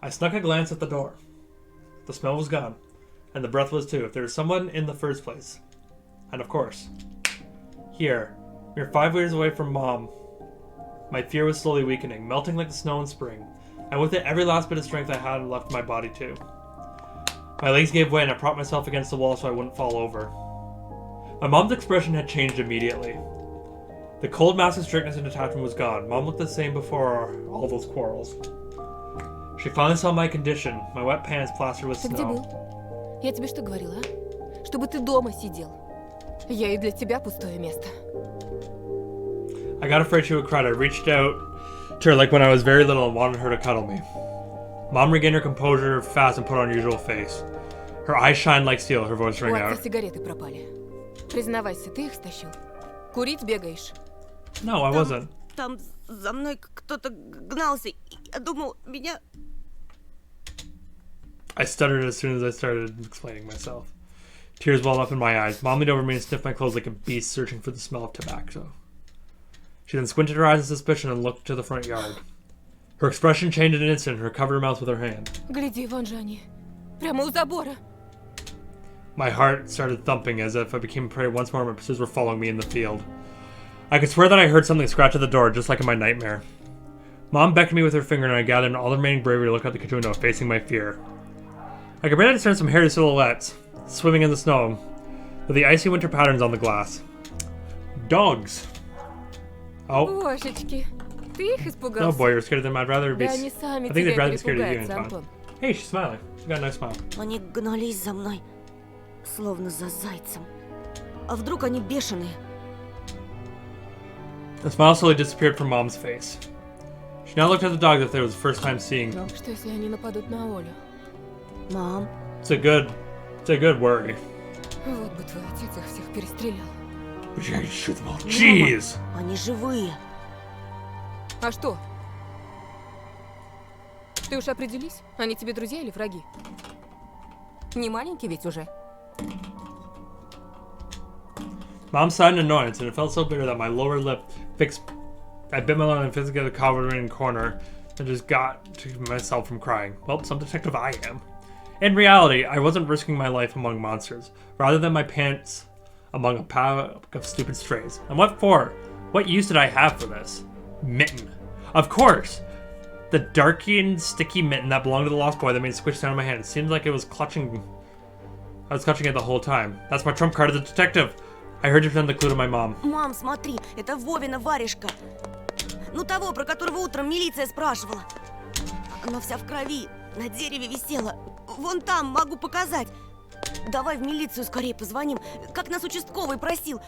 I snuck a glance at the door. The smell was gone, and the breath was too, if there was someone in the first place. And of course, here, we were 5 meters away from Mom. My fear was slowly weakening, melting like the snow in spring, and with it, every last bit of strength I had left my body too. My legs gave way and I propped myself against the wall so I wouldn't fall over. My mom's expression had changed immediately. The cold mask of strictness and detachment was gone. Mom looked the same before all those quarrels. She finally saw my condition, my wet pants plastered with Ты где был? snow. Я тебе что говорила, а? Чтобы ты дома сидел. Я и для тебя пустое место. I got afraid she would cry. I reached out to her like when I was very little and wanted her to cuddle me. Mom regained her composure fast and put on her usual face. Her eyes shined like steel, her voice rang У out. отца сигареты пропали. Признавайся, ты их стащил? Курить бегаешь? No, I wasn't. Там за мной кто-то гнался. Я думал, меня... I stuttered as soon as I started explaining myself. Tears welled up in my eyes. Mom leaned over me and sniffed my clothes like a beast searching for the smell of tobacco. She then squinted her eyes in suspicion and looked to the front yard. Her expression changed in an instant, and her covered her mouth with her hand. Гляди, вон же они. Прямо у забора. My heart started thumping as if I became prey once more and my pursuers were following me in the field. I could swear that I heard something scratch at the door, just like in my nightmare. Mom beckoned me with her finger and I gathered all the remaining bravery to look out the kitchen window, facing my fear. I could barely discern some hairy silhouettes, swimming in the snow, with the icy winter patterns on the glass. Dogs! Oh. Божечки, ты их испугался? Oh boy, you're scared of them. I'd rather be... Да они сами I think they'd тебя rather be scared of you, перепугаются, Anton. Антон. Hey, she's smiling. She's got a nice smile. Они гнались за мной, словно за зайцем. А вдруг они бешеные? The smile slowly disappeared from Mom's face. She now looked at the dog as if it was the first time seeing them. Что если они нападут на Олю? Мам, It's a good worry. Вот бы твой отец их всех перестрелял. But you gotta shoot them all. Jeez! они живые. А что? Ты уж определись, они тебе друзья или враги? Не маленький ведь уже. Mom sighed in annoyance, and it felt so bitter that my lower lip I bit my lip and physically got the covering corner and just got to myself from crying. Well, some detective I am. In reality, I wasn't risking my life among monsters, rather than my pants among a pack of stupid strays. And what for? What use did I have for this? Mitten. Of course! The darkened, sticky mitten that belonged to the lost boy that made squish down in my hand. It seemed like it was clutching... I was clutching it the whole time. That's my trump card as a detective. I heard you present the clue to my mom. Мам, смотри, это Вовина варежка. Ну того, про которого утром милиция спрашивала. Она вся в крови, на дереве висела. Вон там, могу показать. Давай в милицию скорее позвоним, как нас участковый просил.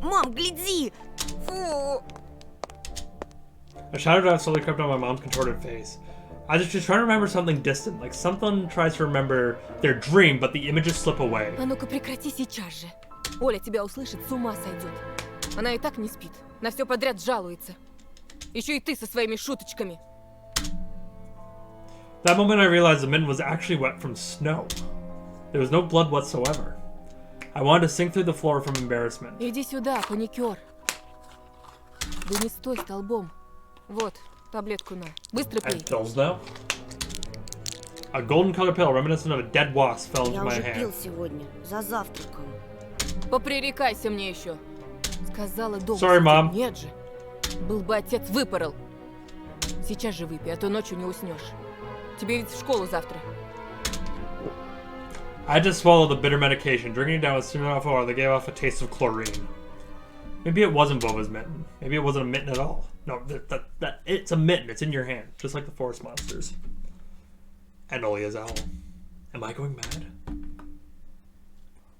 Мам, гляди! Фу! A shadow dive slowly crept on my mom's contorted face. As if she's trying to remember something distant, like someone tries to remember their dream, but the images slip away. А ну-ка прекрати сейчас же. Оля тебя услышит, с ума сойдет. Она и так не спит, на все подряд жалуется. Еще и ты со своими шуточками. That moment I realized the mitten was actually wet from snow. There was no blood whatsoever. I wanted to sink through the floor from embarrassment. Иди сюда, паникер. Да не стой столбом. Вот, таблетку на. Быстро пей. And pills now? A golden colored pill reminiscent of a dead wasp fell into Я my уже пил hand. сегодня, за завтраком. Попререкайся мне еще. Сказала дома. Sorry, Mom. Нет же. Был бы отец, выпорол. Сейчас же выпей, а то ночью не уснешь. Тебе ведь в школу завтра. I just swallowed the bitter medication. Drinking it down was soon enough that gave off a taste of chlorine. Maybe it wasn't Boba's mitten. Maybe it wasn't a mitten at all. No, that it's a mitten. It's in your hand, just like the forest monsters. And Olia's owl. Am I going mad?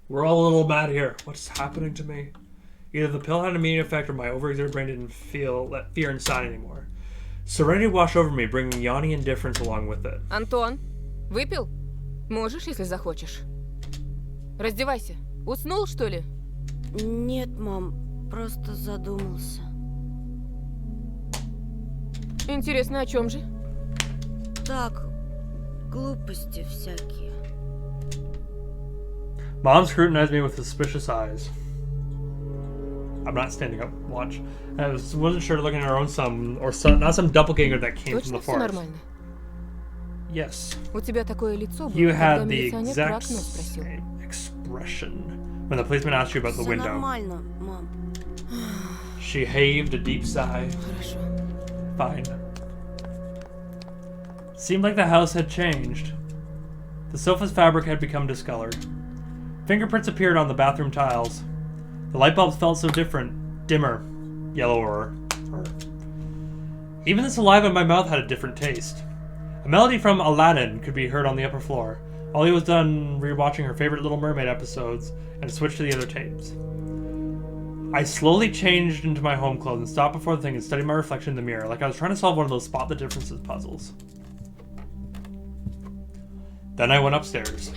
We're all a little mad here. What's happening to me? Either the pill had an immediate effect or my overexerted brain didn't feel that fear inside anymore. Serenity washed over me, bringing yawning indifference along with it. Антон, выпил? Можешь, если захочешь. Раздевайся. Уснул, что ли? Нет, мам, просто задумался. Интересно, о чем же? Так, глупости всякие. Mom scrutinized me with suspicious eyes. I'm not standing up. Watch. I wasn't sure looking at our own son, or son, not some doppelganger that came from Точно the все forest. нормально? Yes. У тебя такое лицо было, You когда had the милиционер про exact окно спросил. same expression when the policeman asked you about the Всё window. нормально, мам. She heaved a deep sigh. Хорошо. Fine. Seemed like the house had changed. The sofa's fabric had become discolored. Fingerprints appeared on the bathroom tiles. The light bulbs felt so different, dimmer, yellower. Even the saliva in my mouth had a different taste. A melody from Aladdin could be heard on the upper floor. Ollie was done rewatching her favorite Little Mermaid episodes and switched to the other tapes. I slowly changed into my home clothes and stopped before the thing and studied my reflection in the mirror, like I was trying to solve one of those spot the differences puzzles. Then I went upstairs.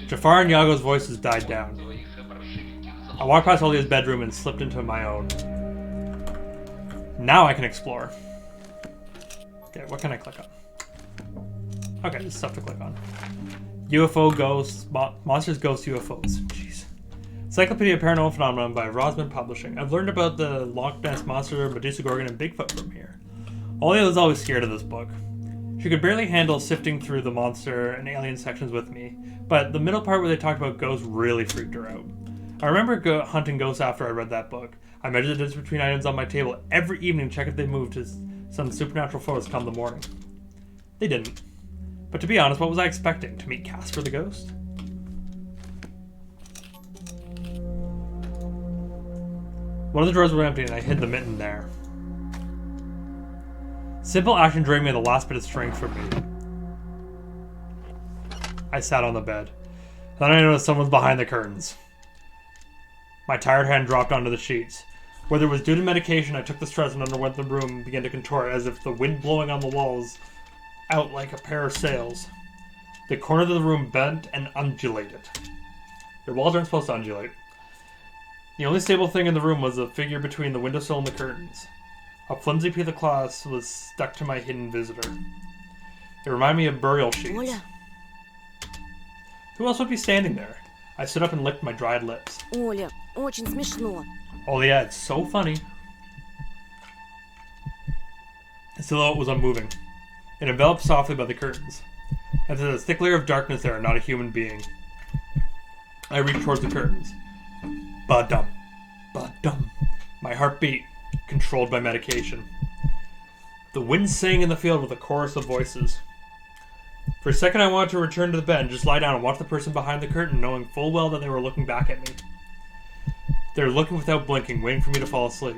Jafar and Yago's voices died down. I walked past Olia's bedroom and slipped into my own. Now I can explore. Okay, what can I click on? Okay, there's stuff to click on. UFO ghosts, monsters, ghosts, UFOs. Jeez. Encyclopedia of Paranormal Phenomenon by Rosman Publishing. I've learned about the Loch Ness Monster, Medusa Gorgon, and Bigfoot from here. Olia was always scared of this book. She could barely handle sifting through the monster and alien sections with me, but the middle part where they talked about ghosts really freaked her out. I remember hunting ghosts after I read that book. I measured the distance between items on my table every evening to check if they moved to some supernatural photos come the morning. They didn't. But to be honest, what was I expecting? To meet Casper the Ghost? One of the drawers was empty and I hid the mitten there. Simple action drained me the last bit of strength from me. I sat on the bed. Then I noticed someone's behind the curtains. My tired hand dropped onto the sheets. Whether it was due to medication, I took the stress and underwent the room and began to contort as if the wind blowing on the walls out like a pair of sails. The corner of the room bent and undulated. Your walls aren't supposed to undulate. The only stable thing in the room was the figure between the windowsill and the curtains. A flimsy piece of cloth was stuck to my hidden visitor. It reminded me of burial sheets. Оля, Who else would be standing there? I stood up and licked my dried lips. Оля, очень смешно. Oh yeah, it's so funny. The silhouette was unmoving. It enveloped softly by the curtains. And there's a thick layer of darkness there, not a human being. I reached towards the curtains. Ba-dum. Ba-dum. My heartbeat controlled by medication. The wind sang in the field with a chorus of voices. For a second I wanted to return to the bed and just lie down and watch the person behind the curtain, knowing full well that they were looking back at me. They were looking without blinking, waiting for me to fall asleep.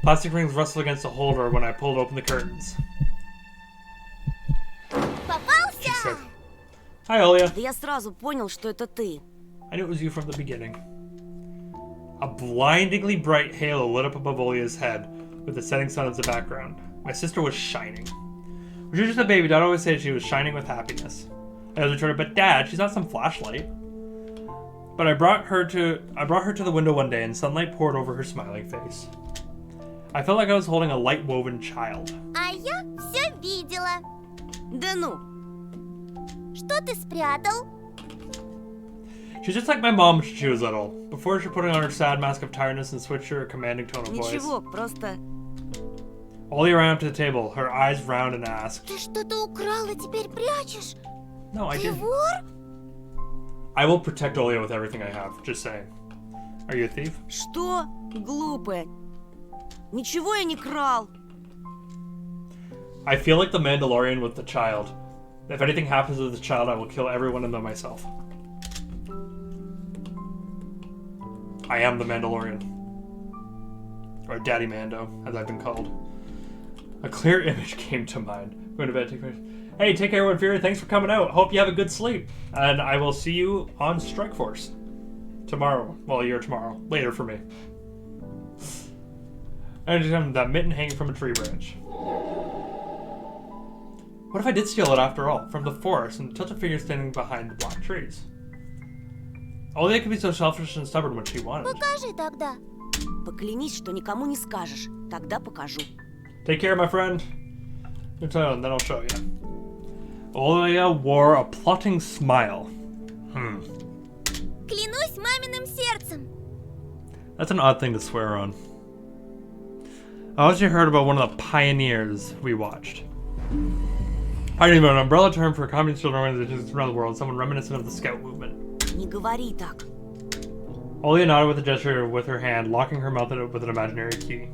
Plastic rings rustled against the holder when I pulled open the curtains. She said, "Hi, Olia." Да я сразу понял, что это ты. I knew it was you from the beginning. A blindingly bright halo lit up above Olia's head, with the setting sun as the background. My sister was shining. When she was just a baby, Dad always said she was shining with happiness. I always retorted, "But Dad, she's not some flashlight." But I brought her to the window one day, and sunlight poured over her smiling face. I felt like I was holding a light-woven child. А я все видела. Да ну, Что ты спрятал? She's just like my mom when she was little. Before she put on her sad mask of tiredness and switched to her commanding tone of voice. ничего, просто... Olia ran up to the table, her eyes round, and asked, Ты что-то украл и теперь прячешь? "No, I Ты didn't. вор? I will protect Olia with everything I have, just saying. Are you a thief?" Что? Глупая. Ничего я не крал. I feel like the Mandalorian with the child. If anything happens to the child, I will kill everyone and them myself. I am the Mandalorian. Or Daddy Mando, as I've been called. A clear image came to mind. Going to bed, take care. Hey, take care, everyone. Fury. Thanks for coming out. Hope you have a good sleep. And I will see you on Strike Force. Tomorrow. Well, you're tomorrow. Later for me. And just have that mitten hanging from a tree branch. What if I did steal it after all, from the forest, and tilt a figure standing behind the black trees? Olia could be so selfish and stubborn when she wanted. Покажи тогда. Поклянись, что никому не скажешь. Тогда покажу. Take care, my friend. And then I'll show you. Olia wore a plotting smile. Клянусь маминым сердцем. That's an odd thing to swear on. I also heard about one of the pioneers we watched. Pioneer, an umbrella term for communist children organizations around the world, someone reminiscent of the Scout movement. Не говори так. Olia nodded with a gesture with her hand, locking her mouth with an imaginary key.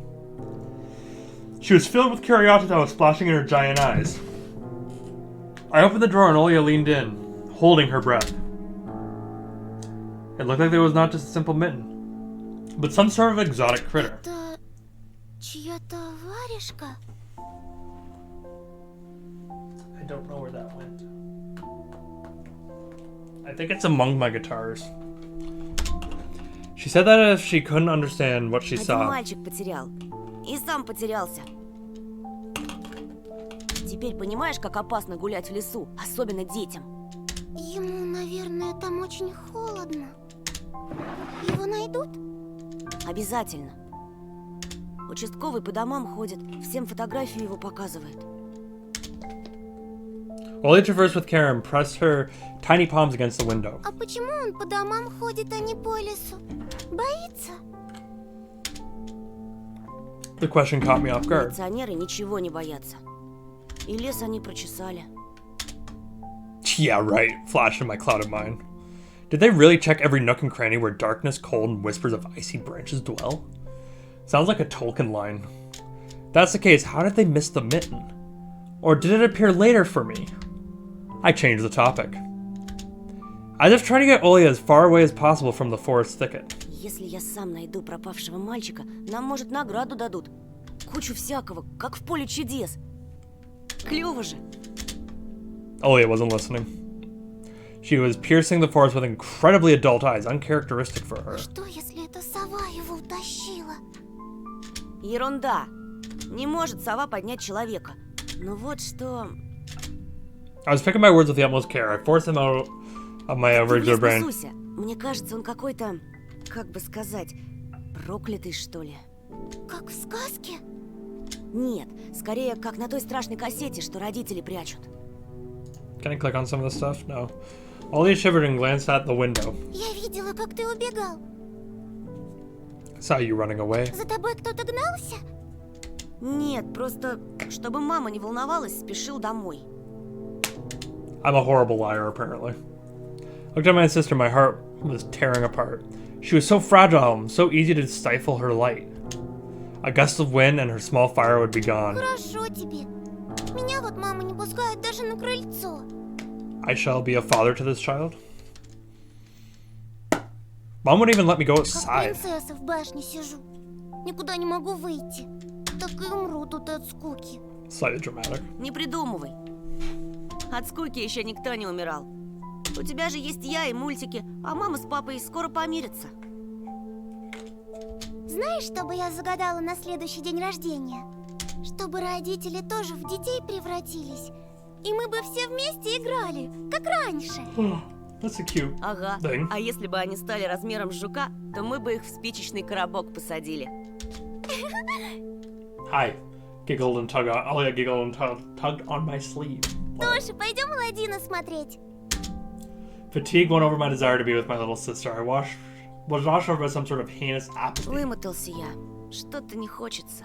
She was filled with curiosity that was splashing in her giant eyes. I opened the drawer and Olia leaned in, holding her breath. It looked like there was not just a simple mitten, but some sort of exotic critter. Это чья-то варежка? I don't know where that went. I think it's among my guitars. She said that if she couldn't understand what she Один saw. мальчик потерял. И сам потерялся. Теперь понимаешь, как опасно гулять в лесу, особенно детям? Ему, наверное, там очень холодно. Его найдут? Обязательно. Участковый по домам ходит, всем фотографию его показывает. Olia traversed with care and pressed her tiny palms against the window. А почему он по домам ходит, а не по лесу? Боится? The question caught me off guard. Милиционеры ничего не боятся. И лес они прочесали. Yeah, right, flashed in my clouded mind. Did they really check every nook and cranny where darkness, cold, and whispers of icy branches dwell? Sounds like a Tolkien line. If that's the case, how did they miss the mitten? Or did it appear later for me? I changed the topic. I was trying to get Olia as far away as possible from the forest thicket. Если я сам найду пропавшего мальчика, нам, может, награду дадут. Кучу всякого, как в поле чудес. Клёво же. Olia wasn't listening. She was piercing the forest with incredibly adult eyes, uncharacteristic for her. Что, если эта сова его утащила? Ерунда. Не может сова поднять человека. Но вот что... I was picking my words with the utmost care. I forced them out of my Ты в regular лес brain. не суйся. Мне кажется, он какой-то, как бы сказать, проклятый, что ли. Как в сказке? Нет, скорее, как на той страшной кассете, что родители прячут. Can I click on some of this stuff? No. Olia shivered and glanced at the window. Я видела, как ты убегал. I saw you running away. За тобой кто-то гнался? Нет, просто, чтобы мама не волновалась, спешил домой. I'm a horrible liar, apparently. Looked at my sister, my heart was tearing apart. She was so fragile, so easy to stifle her light. A gust of wind and her small fire would be gone. Хорошо тебе. Меня вот мама не пускает даже на крыльцо. I shall be a father to this child. Mom wouldn't even let me go Как outside. принцесса в башне сижу. Никуда не могу выйти. Так и умру тут от скуки. Slightly dramatic. Не придумывай. От скуки еще никто не умирал. У тебя же есть я и мультики, а мама с папой скоро помирятся. Знаешь, что бы я загадала на следующий день рождения? Чтобы родители тоже в детей превратились. И мы бы все вместе играли, как раньше. That's a cute Ага. thing. А если бы они стали размером с жука, то мы бы их в спичечный коробок посадили. Hi. Giggled and tugged on. Alia giggled and tugged on my sleeve. Тоша, пойдем Аладдина смотреть. Fatigue won over my desire to be with my little sister. I was washed over by some sort of heinous apathy. Вымотался я. Что-то не хочется.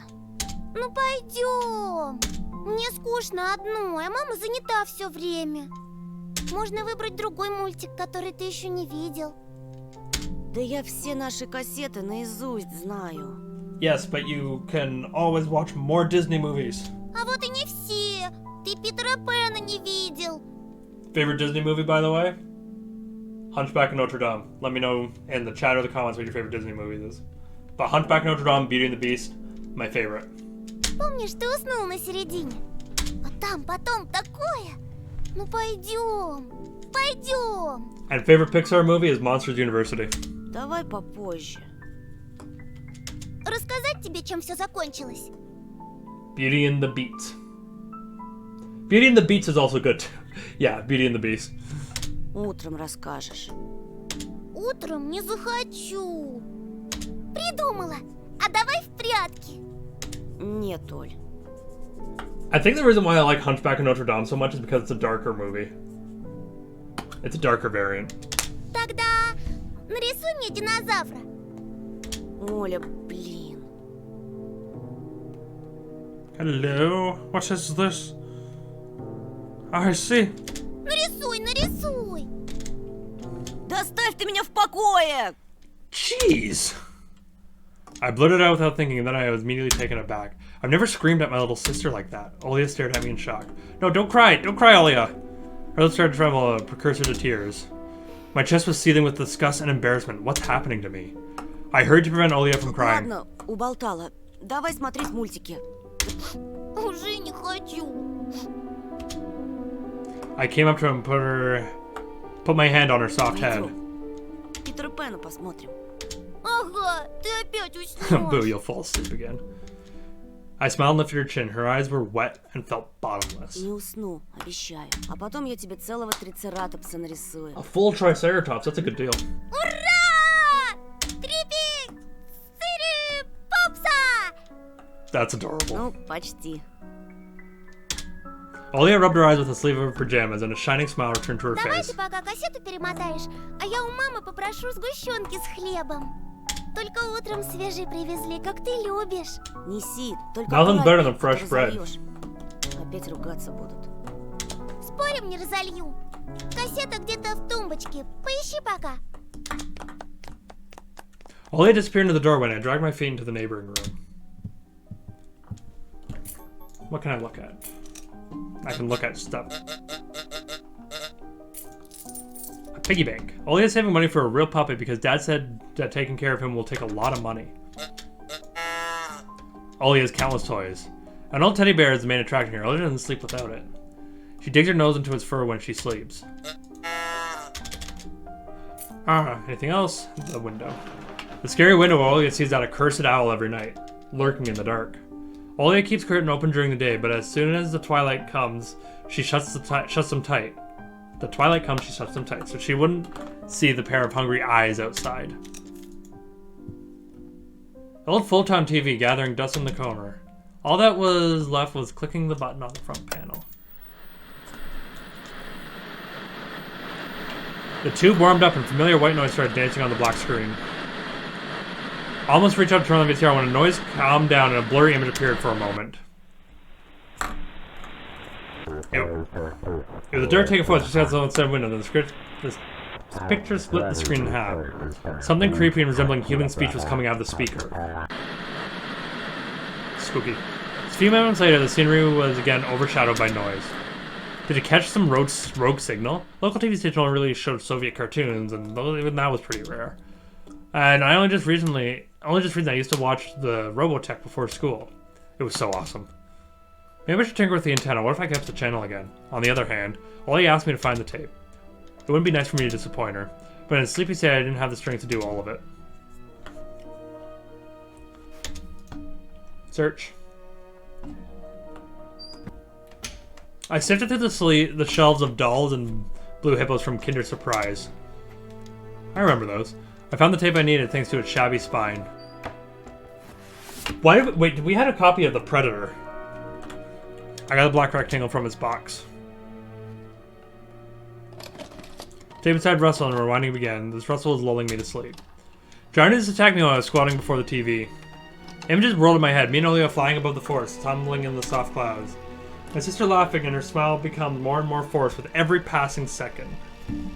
Ну пойдем. Мне скучно одной, а мама занята все время. Можно выбрать другой мультик, который ты еще не видел. Да я все наши кассеты наизусть знаю. Yes, but you can always watch more Disney movies. А вот и не все. Ты Питера Пэна не видел. Favorite Disney movie, by the way? Hunchback of Notre Dame. Let me know in the chat or the comments what your favorite Disney movie is. But Hunchback of Notre Dame, Beauty and the Beast, my favorite. Помнишь, ты уснул на середине? А там потом такое. Ну пойдем. Пойдем. And favorite Pixar movie is Monsters University. Давай попозже. Рассказать тебе, чем все закончилось? Beauty and the Beast. Beauty and the Beast is also good too. Yeah, Beauty and the Beast. Утром расскажешь. Утром не захочу. Придумала. А давай в прятки. Нет, Оль. I think the reason why I like Hunchback of Notre Dame so much is because it's a darker movie. It's a darker variant. Тогда нарисуй мне динозавра. Оля, блин. Hello? What is this? I see. Нарисуй, нарисуй. Да оставь ты меня в покое! Jeez! I blurted out without thinking, and then I was immediately taken aback. I've never screamed at my little sister like that. Olia stared at me in shock. No, don't cry! Don't cry, Olia! Her lips started to tremble, a precursor to tears. My chest was seething with disgust and embarrassment. What's happening to me? I hurried to prevent Olia from crying. Ладно, уболтала. Давай смотреть мультики. Уже не хочу. I came up to her and put my hand on her soft head. Пойдем. Питера Пэна посмотрим. Ага, ты опять Boo, уснешь. you'll fall asleep again. I smiled and lifted her chin. Her eyes were wet and felt bottomless. Не усну, обещаю. А потом я тебе целого трицератопса нарисую. A full Triceratops, that's a good deal. Ура! Попса! That's adorable. Ну, почти. Olia rubbed her eyes with the sleeve of her pajamas, and a shining smile returned to her Давай face. ты пока кассету перемотаешь, а я у мамы попрошу сгущенки с хлебом. Только утром свежий привезли, как ты любишь. Неси, только Nothing's better than аккуратней, fresh bread. разольешь. Опять ругаться будут. Спорим, не разолью. Кассета где-то в тумбочке. Поищи пока. Olia disappeared into the doorway, and I dragged my feet into the neighboring room. What can I look at? I can look at stuff. A piggy bank. Olia's saving money for a real puppy because Dad said that taking care of him will take a lot of money. Olia has countless toys. An old teddy bear is the main attraction here. Olia doesn't sleep without it. She digs her nose into its fur when she sleeps. Anything else? The window. The scary window where Olia sees that accursed owl every night, lurking in the dark. Olia keeps curtain open during the day, but as soon as the twilight comes, she shuts them tight. The twilight comes, she shuts them tight, so she wouldn't see the pair of hungry eyes outside. Old full-time TV gathering dust in the corner. All that was left was clicking the button on the front panel. The tube warmed up and familiar white noise started dancing on the black screen. I almost reached out to turn on the VCR when a noise calmed down and a blurry image appeared for a moment. It was a dirt taking photo just outside the outside window. This picture split the screen in half. Something creepy and resembling human speech was coming out of the speaker. spooky. A few moments later, the scenery was again overshadowed by noise. Did it catch some rogue signal? Local TV station only really showed Soviet cartoons, and even that was pretty rare. And I only just recently I used to watch the Robotech before school. It was so awesome. Maybe I should tinker with the antenna. What if I kept the channel again? On the other hand, Ollie asked me to find the tape. It wouldn't be nice for me to disappoint her, but in his sleep he said I didn't have the strength to do all of it. Search. I sifted through the shelves of dolls and blue hippos from Kinder Surprise. I remember those. I found the tape I needed thanks to its shabby spine. Wait, we had a copy of The Predator. I got a black rectangle from its box. Tape inside rustled and rewinding began. This rustle was lulling me to sleep. Giants attacked me while I was squatting before the TV. Images whirled in my head, me and Olivia flying above the forest, tumbling in the soft clouds. My sister laughing and her smile became more and more forced with every passing second. And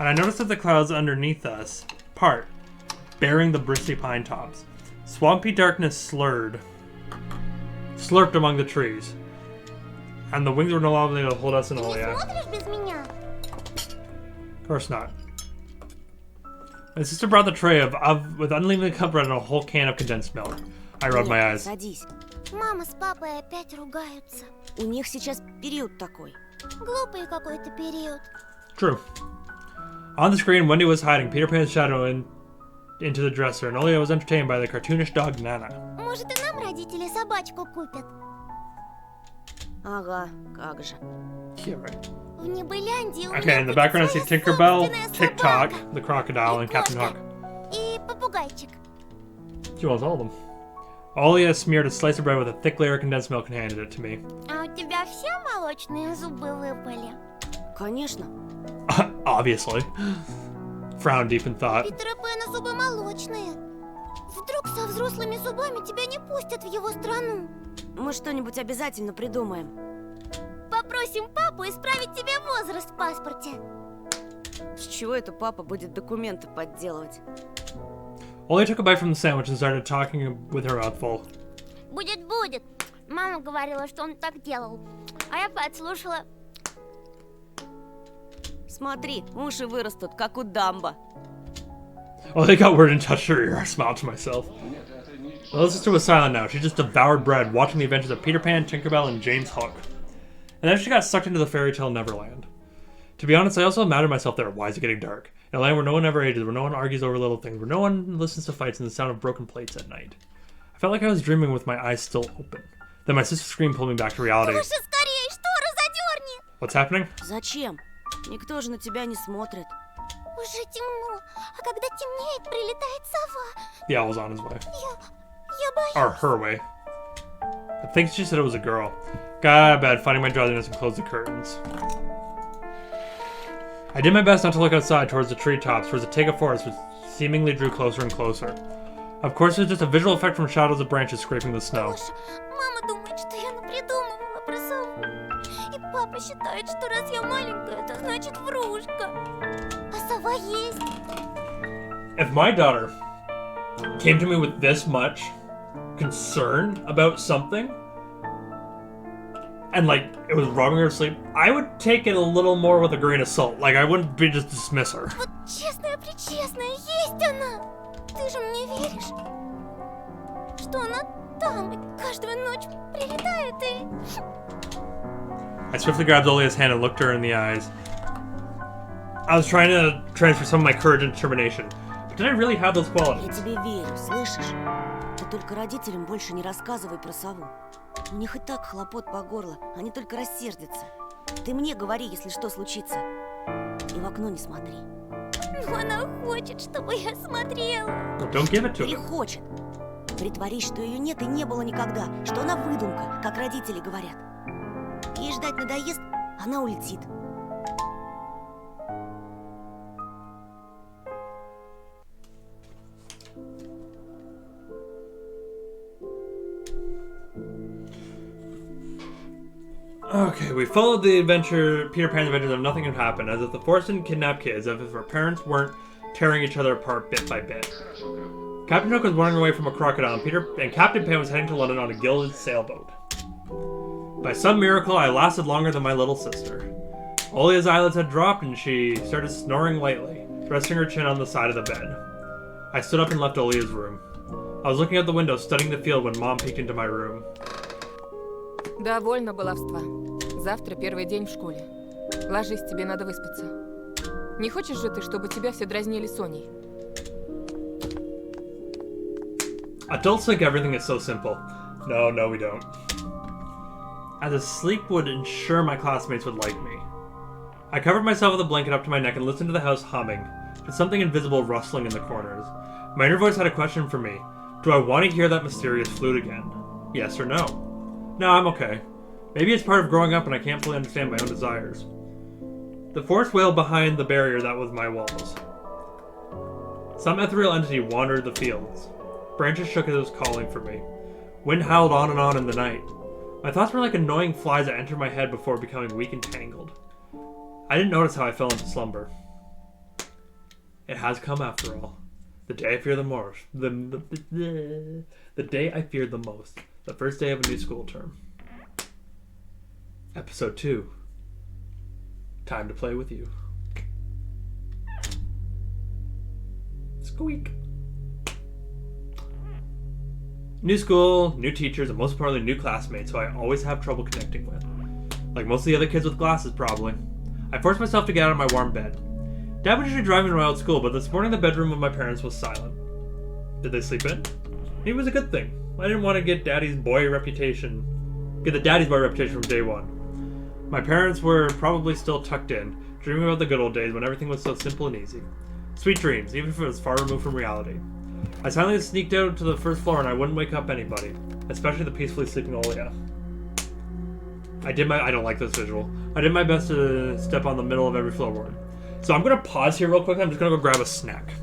I noticed that the clouds underneath us part, bearing the bristly pine tops. Swampy darkness slurped among the trees. And the wings were no longer able to hold us in Olia. Of course not. My sister brought the tray with unlimited cup bread and a whole can of condensed milk. I rubbed my eyes. Садись. Мама с папой опять ругаются. У них сейчас период такой. Глупый какой-то период. True. On the screen, Wendy was hiding Peter Pan's shadow into the dresser, and Olia was entertained by the cartoonish dog Nana. Может, и нам родители собачку купят? Ага, как же. Yeah, right. В Небыляндии у Okay, in the меня background I see своя Tinkerbell, собственная TikTok, собака. the crocodile, and Captain Hook. И попугайчик. She wants all of them. Olia smeared a slice of bread with a thick layer of condensed milk and handed it to me. А у тебя все молочные зубы выпали? Конечно. Obviously. Frowned deep in thought. Питера Пэна зубы молочные. Вдруг со взрослыми зубами тебя не пустят в его страну? Мы что-нибудь обязательно придумаем. Попросим папу исправить тебе возраст в паспорте. С чего это папа будет документы подделывать? Olia took a bite from the sandwich and started talking with her mouth full. Будет. Мама говорила, что он так делал. А я подслушала. Смотри, уши вырастут, как у Дамбо. Olia got word and touched her ear. I smiled to myself. The little sister was silent now. She just devoured bread, watching the adventures of Peter Pan, Tinkerbell, and James Hook. And then she got sucked into the fairy tale Neverland. To be honest, I also imagined myself there. Why is it getting dark? In a land where no one ever ages, where no one argues over little things, where no one listens to fights and the sound of broken plates at night. I felt like I was dreaming with my eyes still open. Then my sister's scream pulled me back to reality. Слушай, скорее, шторы задерни! What's happening? Зачем? Никто же на тебя не смотрит. Уже темно, а когда темнеет, прилетает сова. The owl's on his way. Я боюсь. Or her way. I think she said it was a girl. Got out of bed, finding my drowsiness, and closed the curtains. I did my best not to look outside towards the treetops, towards the Tega forest, which seemingly drew closer and closer. Of course, it was just a visual effect from shadows of branches scraping the snow. Слушай, мама думает, что я напридумывала про сову. И папа считает, что раз я маленькая, это значит врушка. А сова есть. If my daughter came to me with this much concern about something, and like it was robbing her to sleep, I would take it a little more with a grain of salt. Like I wouldn't be just dismiss her. Вот честная-пречестная, есть она. Ты же мне веришь? Что она там и каждую ночь прилетает и... I swiftly grabbed Olia's hand and looked her in the eyes. I was trying to transfer some of my courage and determination. But did I really have those Я qualities? тебе верю, слышишь? Ты только родителям больше не рассказывай про сову. У них и так хлопот по горло, они только рассердятся. Ты мне говори, если что случится. И в окно не смотри. Но она хочет, чтобы я смотрела. Well, don't give it to Или her. хочет. Притворись, что ее нет и не было никогда, что она выдумка, как родители говорят. Ей ждать надоест, она улетит. Okay, we followed the adventure, Peter Pan's adventures, and nothing had happened, as if the forest didn't kidnap kids, as if our parents weren't tearing each other apart bit by bit. Captain Hook was running away from a crocodile, and Captain Pan was heading to London on a gilded sailboat. By some miracle, I lasted longer than my little sister. Olia's eyelids had dropped, and she started snoring lightly, resting her chin on the side of the bed. I stood up and left Olia's room. I was looking out the window, studying the field, when Mom peeked into my room. Довольно баловства. Завтра первый день в школе. Ложись, тебе надо выспаться. Не хочешь же ты, чтобы тебя все дразнили Соней? Adults think everything is so simple. No, we don't. As if sleep would ensure my classmates would like me. I covered myself with a blanket up to my neck and listened to the house humming, with something invisible rustling in the corners. My inner voice had a question for me. Do I want to hear that mysterious flute again? Yes or no? No, I'm okay. Maybe it's part of growing up and I can't fully understand my own desires. The forest wailed behind the barrier that was my walls. Some ethereal entity wandered the fields. Branches shook as it was calling for me. Wind howled on and on in the night. My thoughts were like annoying flies that entered my head before becoming weak and tangled. I didn't notice how I fell into slumber. It has come after all. The day I fear the most. The day I feared the most. The first day of a new school term. Episode 2. Time to play with you. Squeak. New school, new teachers, and most importantly, new classmates who I always have trouble connecting with. Like most of the other kids with glasses, probably. I forced myself to get out of my warm bed. Dad would usually drive me to my old school, but this morning the bedroom of my parents was silent. Did they sleep in? It was a good thing. I didn't want to get the daddy's boy reputation from day one. My parents were probably still tucked in, dreaming about the good old days when everything was so simple and easy. Sweet dreams, even if it was far removed from reality. I silently sneaked out to the first floor and I wouldn't wake up anybody, especially the peacefully sleeping Olia. I don't like this visual. I did my best to step on the middle of every floorboard. So I'm gonna pause here real quick. I'm just gonna go grab a snack.